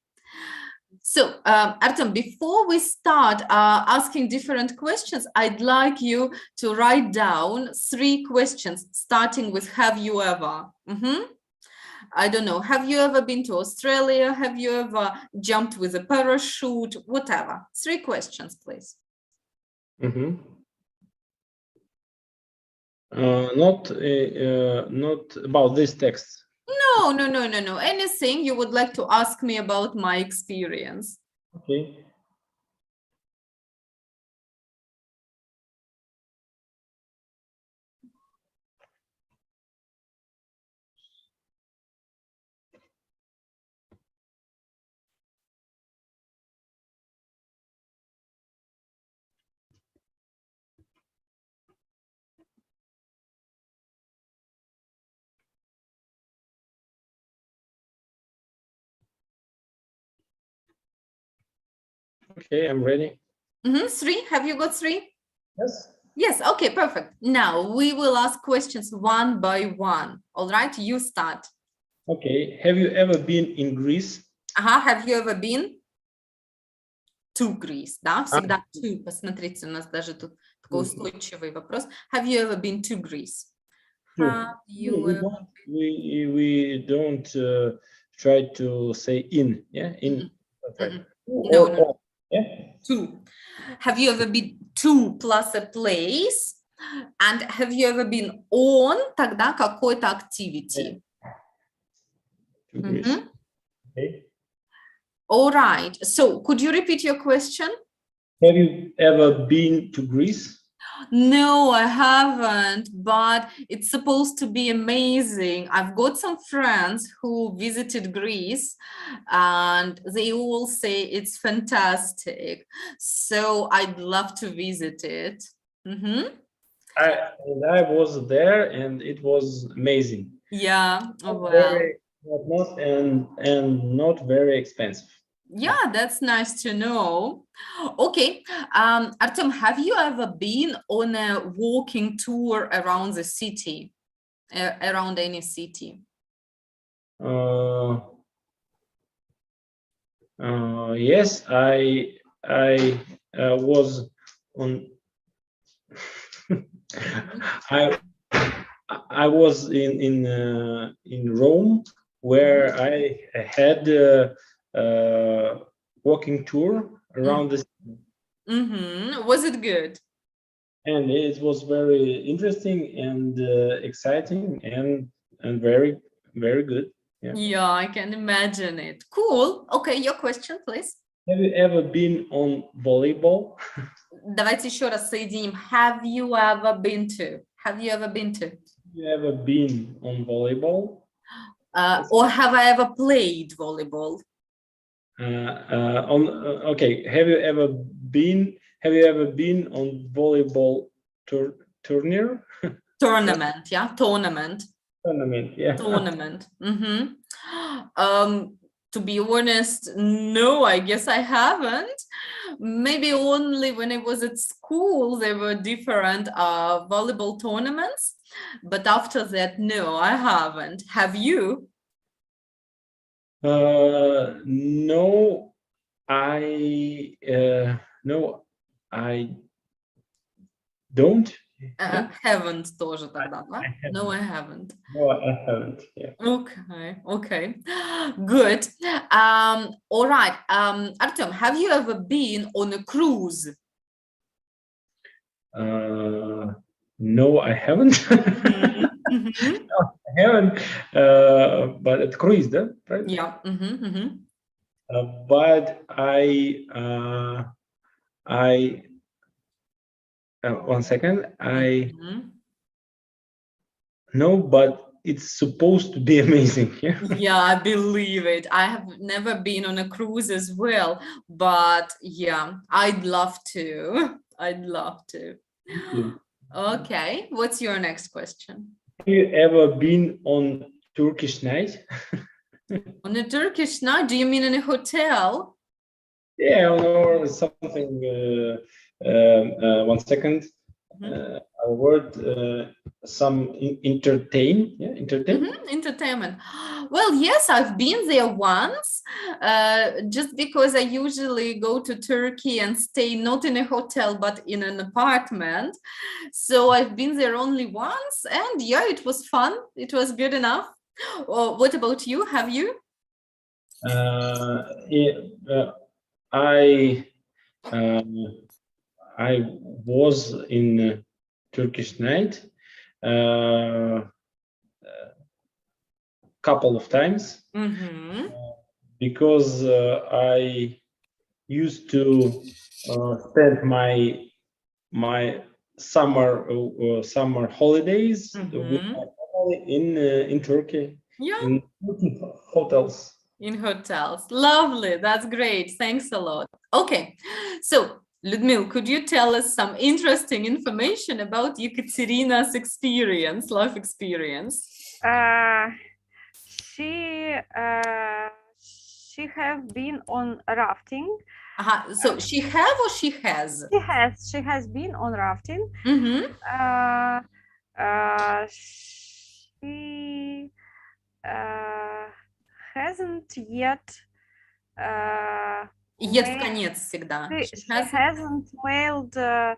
So, Artem, before we start asking different questions, I'd like you to write down 3 questions, starting with have you ever? I don't know, have you ever been to Australia? Have you ever jumped with a parachute? Whatever. 3 questions, please. Not about this text. No. Anything you would like to ask me about my experience. Okay. Okay, I'm ready. 3, have you got 3? Yes. Yes, okay, perfect. Now we will ask questions one by one. All right, you start. Okay, have you ever been in Greece? Have you ever been to Greece? Да, всегда to. Посмотрите, у нас даже тут такой устойчивый вопрос. Have you ever been to Greece? Have you ever... We don't try to say in, yeah? In. No. Yeah? To. Have you ever been to plus a place? And have you ever been on тогда какой-то activity? To Greece. Mhm. Okay. All right. So could you repeat your question? Have you ever been to Greece? No, I haven't, but it's supposed to be amazing. I've got some friends who visited Greece and they all say it's fantastic. So I'd love to visit it. Mhm. I was there and it was amazing. Yeah, oh, well, Very, not and not very expensive. yeah, that's nice to know. Okay, Artem, have you ever been on a walking tour around the city, around any city? Yes, I was on. I was in Rome where I had a walking tour around the city. Mm-hmm. Was it good? And it was very interesting and exciting and very good. Yeah. Yeah, I can imagine it. Cool. Okay, your question, please. Have you ever been on volleyball? Давайте еще раз соединим. Have you ever been to? Have you ever been to? Have you ever been on volleyball? Or have I ever played volleyball? Okay. Have you ever been on volleyball tournament? Yeah, tournament. Yeah. Tournament. Mm-hmm. To be honest, no, I guess I haven't. Maybe only when I was at school, there were different volleyball tournaments. But after that, no, I haven't. Have you? No, I don't. Haven't тоже тогда, да? I No, I haven't. No, I haven't. Yeah. Okay. Good. All right. Artem, have you ever been on a cruise? No, I haven't. Mhm. I haven't, but at cruise, right? Yeah. But one second. No, but it's supposed to be amazing. Yeah. Yeah, I believe it. I have never been on a cruise as well, but yeah, I'd love to. I'd love to. Okay, what's your next question? Have you ever been on Turkish night? On a Turkish night? Do you mean in a hotel? Yeah, or something. One second. A word. Some entertain. Yeah, entertain. Entertainment. Well, yes, I've been there once. Just because I usually go to Turkey and stay not in a hotel but in an apartment. So I've been there only once, and yeah, it was fun. It was good enough. What about you? Have you? I was in Turkish night couple of times because I used to spend my summer holidays with my family in Turkey. Yeah. In hotels. In hotels. Lovely. That's great. Thanks a lot. Okay. So, Lyudmila, could you tell us some interesting information about Ekaterina's experience, life experience? She have been on rafting. So she have or she has? She has been on rafting. She hasn't yet Yet в конец всегда. She hasn't mailed the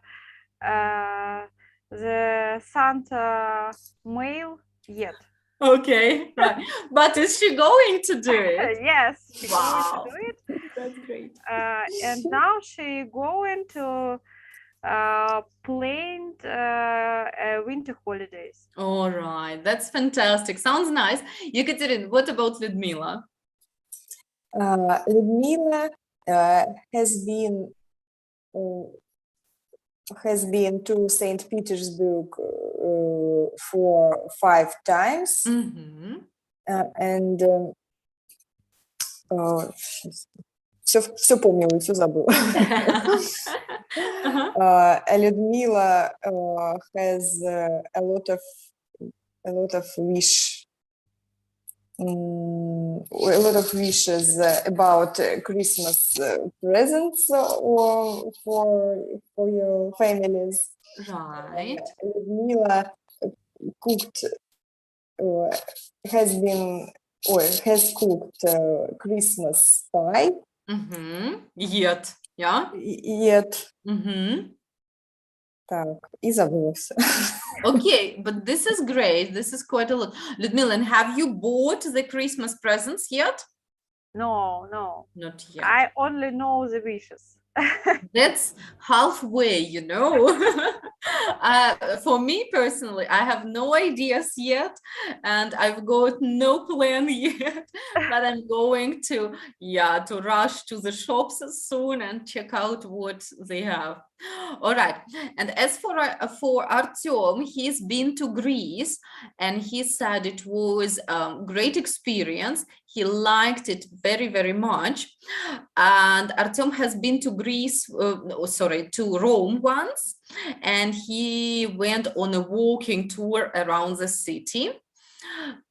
Santa mail yet. Okay, right. But is she going to do it? Yes, she's Wow. going to do it. That's great. And now she going to planned winter holidays. All right, that's fantastic. Sounds nice. Yekaterina, what about Ludmila? Ludmila has been to St. Petersburg for 5 times, and все помнила, все забыла. Ludmila has a lot of wishes about Christmas presents for your families. Right. Ludmila has cooked Christmas pie. Yet, yeah. Yet. Так, и забыла все. Okay, but this is great. This is quite a lot. Ludmila, and have you bought the Christmas presents yet? No. Not yet. I only know the wishes. That's halfway, you know. For me personally, I have no ideas yet, and I've got no plan yet, but I'm going to rush to the shops soon and check out what they have. All right. And as for Artyom, he's been to Greece, and he said it was a great experience. He liked it very, very much. And Artyom has been to to Rome once, and he went on a walking tour around the city.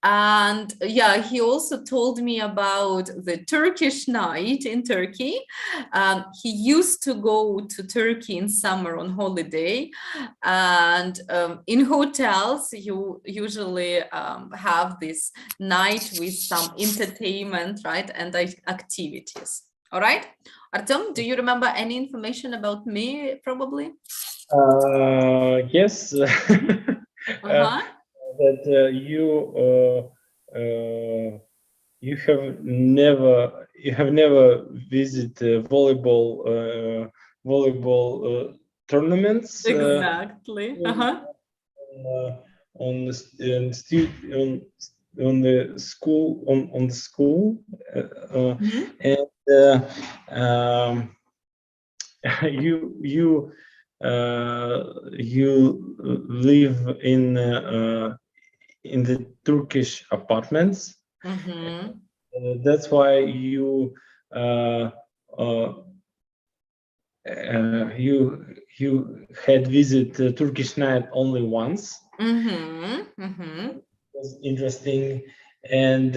And he also told me about the Turkish night in Turkey. He used to go to Turkey in summer on holiday, and in hotels you usually have this night with some entertainment, right, and activities. All right, Artyom, do you remember any information about me? Probably. Yes. That you have never visited volleyball tournaments. Exactly. On the school and you live in the Turkish apartments. That's why you had visited Turkish night only once. It was interesting. And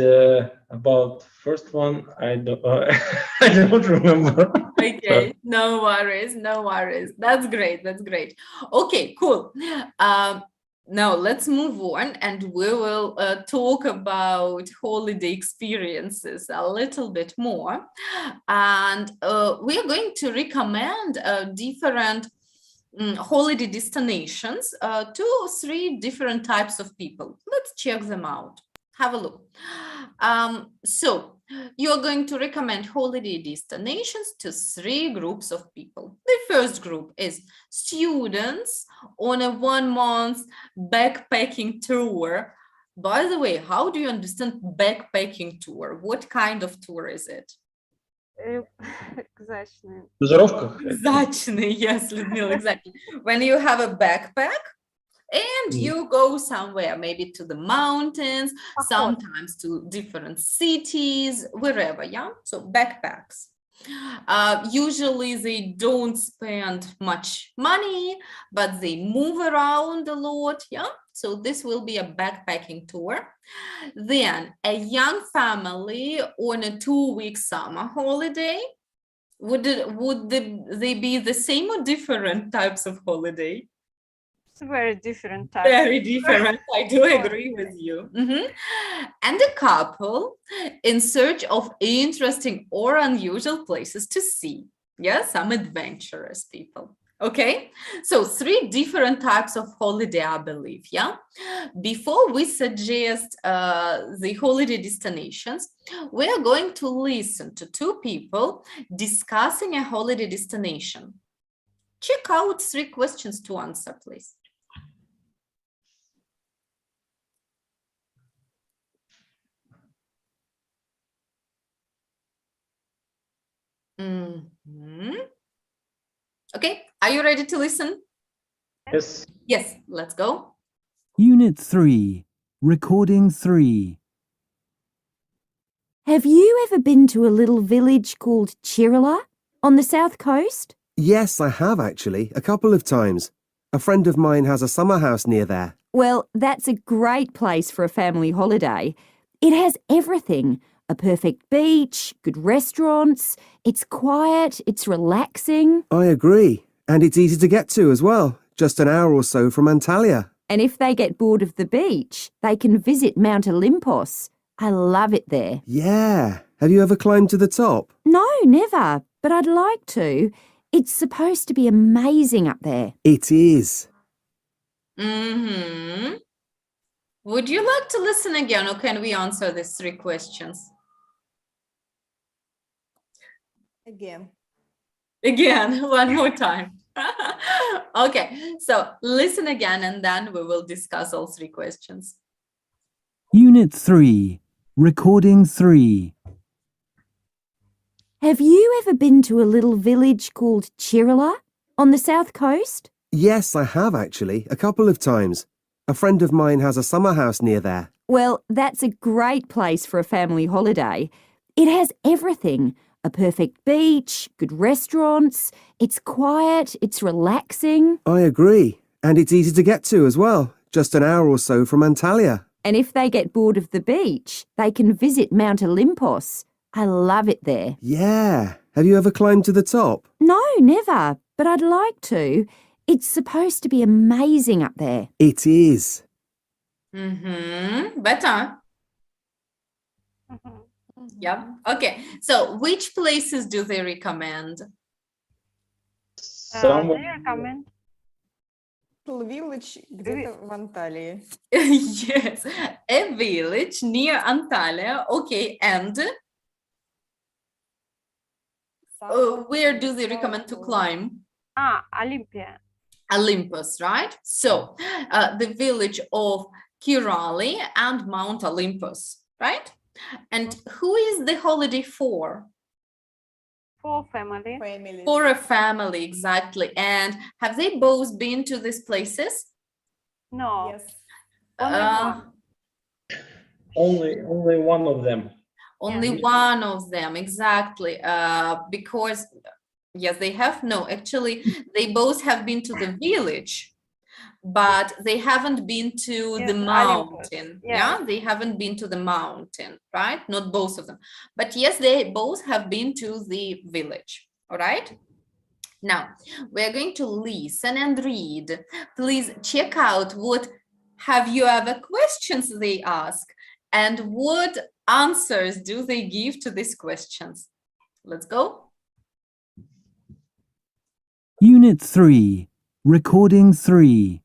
about first one, I don't remember. Okay, no worries. That's great. Okay, cool. Now let's move on, and we will talk about holiday experiences a little bit more. And we are going to recommend different holiday destinations to 3 different types of people. Let's check them out. Have a look. So you are going to recommend holiday destinations to 3 groups of people. The first group is students on a 1-month backpacking tour. By the way, how do you understand backpacking tour? What kind of tour is it? Exactly, yes, Ludmila, exactly. When you have a backpack and you go somewhere, maybe to the mountains, sometimes to different cities, wherever, so backpacks. Usually they don't spend much money, but they move around a lot, so this will be a backpacking tour. Then a young family on a 2-week summer holiday. Would they be the same or different types of holiday? It's very different types. Very different. I do agree with you. And a couple in search of interesting or unusual places to see. Some adventurous people. Okay, so 3 different types of holiday, I believe. Before we suggest the holiday destinations, we are going to listen to 2 people discussing a holiday destination. check out 3 questions to answer, please. Okay, are you ready to listen? Yes. Yes, let's go. Unit 3, Recording 3. Have you ever been to a little village called Chirala on the south coast? Yes, I have actually, a couple of times. A friend of mine has a summer house near there. Well, that's a great place for a family holiday. It has everything. A perfect beach, good restaurants, it's quiet, it's relaxing. I agree. And it's easy to get to as well, just an hour or so from Antalya. And if they get bored of the beach, they can visit Mount Olympus. I love it there. Yeah. Have you ever climbed to the top? No, never, but I'd like to. It's supposed to be amazing up there. It is. Would you like to listen again, or can we answer these 3 questions? Again. Again, one more time. Okay, so listen again and then we will discuss all 3 questions. Unit 3, Recording 3. Have you ever been to a little village called Chirala on the south coast? Yes, I have actually, a couple of times. A friend of mine has a summer house near there. Well, that's a great place for a family holiday. It has everything. A perfect beach, good restaurants, it's quiet, it's relaxing. I agree. And it's easy to get to as well, just an hour or so from Antalya. And if they get bored of the beach, they can visit Mount Olympus. I love it there. Yeah. Have you ever climbed to the top? No, never, but I'd like to. It's supposed to be amazing up there. It is. Better. Yeah. Okay. So which places do they recommend? Someone, They recommend. Village где-то в Анталии. Yes, a village near Antalya. Okay, and where do they recommend to climb? Olympia. Olympus, right? So the village of Kirali and Mount Olympus, right? And who is the holiday for? For family. Family. For a family, exactly. And have they both been to these places? No. Yes. Only Uh, one. only one of them. Only one of them, exactly. Because, yes, they have, no, actually, they both have been to the village, but they haven't been to Yes, the Olympus. mountain. Yeah. Yeah, they haven't been to the mountain, right? Not both of them. But yes, they both have been to the village, all right? Now, we're going to listen and read. Please check out what have you ever questions they ask and what answers do they give to these questions. Let's go. Unit 3, Recording 3.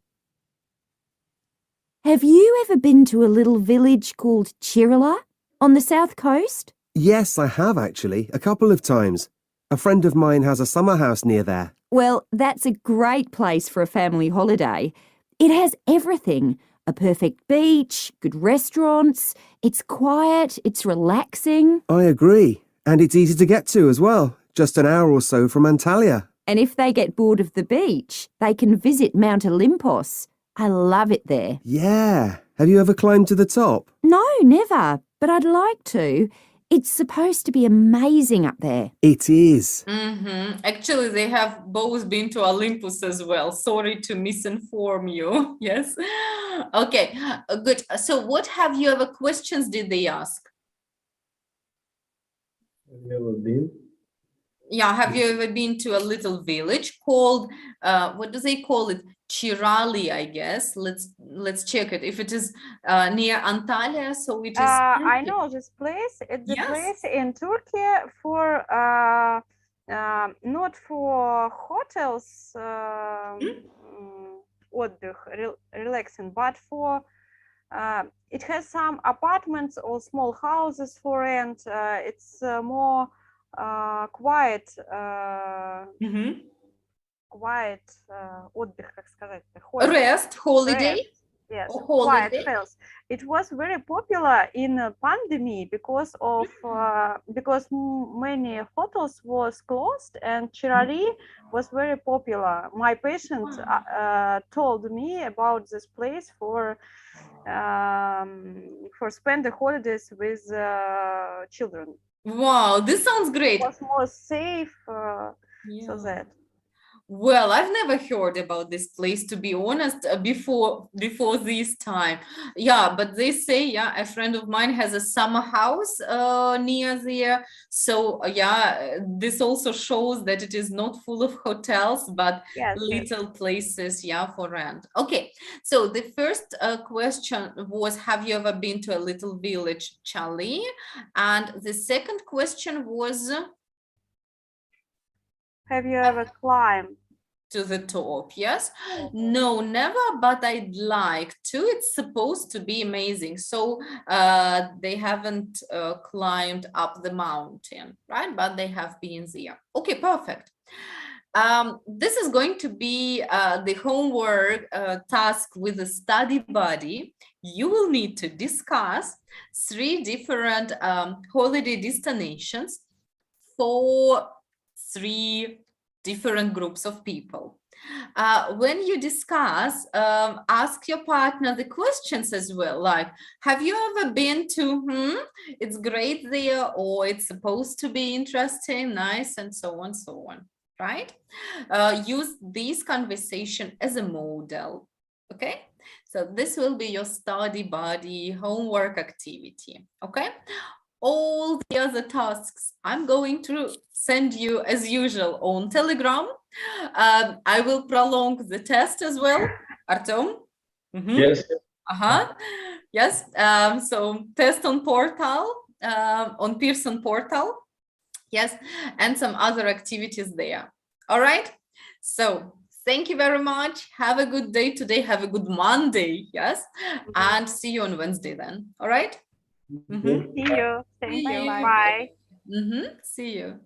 Have you ever been to a little village called Chirala on the south coast? Yes, I have actually, a couple of times. A friend of mine has a summer house near there. Well, that's a great place for a family holiday. It has everything. A perfect beach, good restaurants, it's quiet, it's relaxing. I agree. And it's easy to get to as well, just an hour or so from Antalya. And if they get bored of the beach, they can visit Mount Olympus. I love it there. Yeah. Have you ever climbed to the top? No, never, but I'd like to. It's supposed to be amazing up there. It is. Actually, they have both been to Olympus as well. Sorry to misinform you. Yes. Okay, good. So what have you ever questions did they ask? Have you ever been? Yeah, have you ever been to a little village called, what do they call it? Chirali, I guess. Let's check it. If it is near Antalya, so it is. I know this place. It's the Yes. place in Turkey for not for hotels, отдых, relaxing, but for it has some apartments or small houses for rent. It's more quiet quiet отдых, как сказать, holiday. Rest, holiday, Rest. Yes, or quiet holiday. health. It was very popular in a pandemic because of many hotels was closed and Chirali was very popular. My patient told me about this place for spend the holidays with children. Wow, this sounds great. It was more safe, Yeah. so that. Well, I've never heard about this place, to be honest, before this time. Yeah, but they say, yeah, a friend of mine has a summer house near there. So yeah, this also shows that it is not full of hotels, but Yes, little places, yeah, for rent. Okay, so the first question was, have you ever been to a little village, Charlie? And the second question was, have you ever climbed to the top? Yes. No, never, but I'd like to. It's supposed to be amazing. So they haven't climbed up the mountain, right? But they have been there. Okay, perfect. This is going to be the homework task with the study buddy. You will need to discuss 3 different holiday destinations for 3 different groups of people. When you discuss, ask your partner the questions as well, like, have you ever been to, it's great there, or it's supposed to be interesting, nice, and so on, right? Use this conversation as a model, okay? So this will be your study buddy homework activity, okay? All the other tasks I'm going to send you as usual on Telegram. I will prolong the test as well. Artem? Yes. Yes. So test on portal, on Pearson portal. Yes. And some other activities there. All right. So thank you very much. Have a good day today. Have a good Monday. Yes. And see you on Wednesday then. All right. See you. Thank you. Bye. Bye. See you.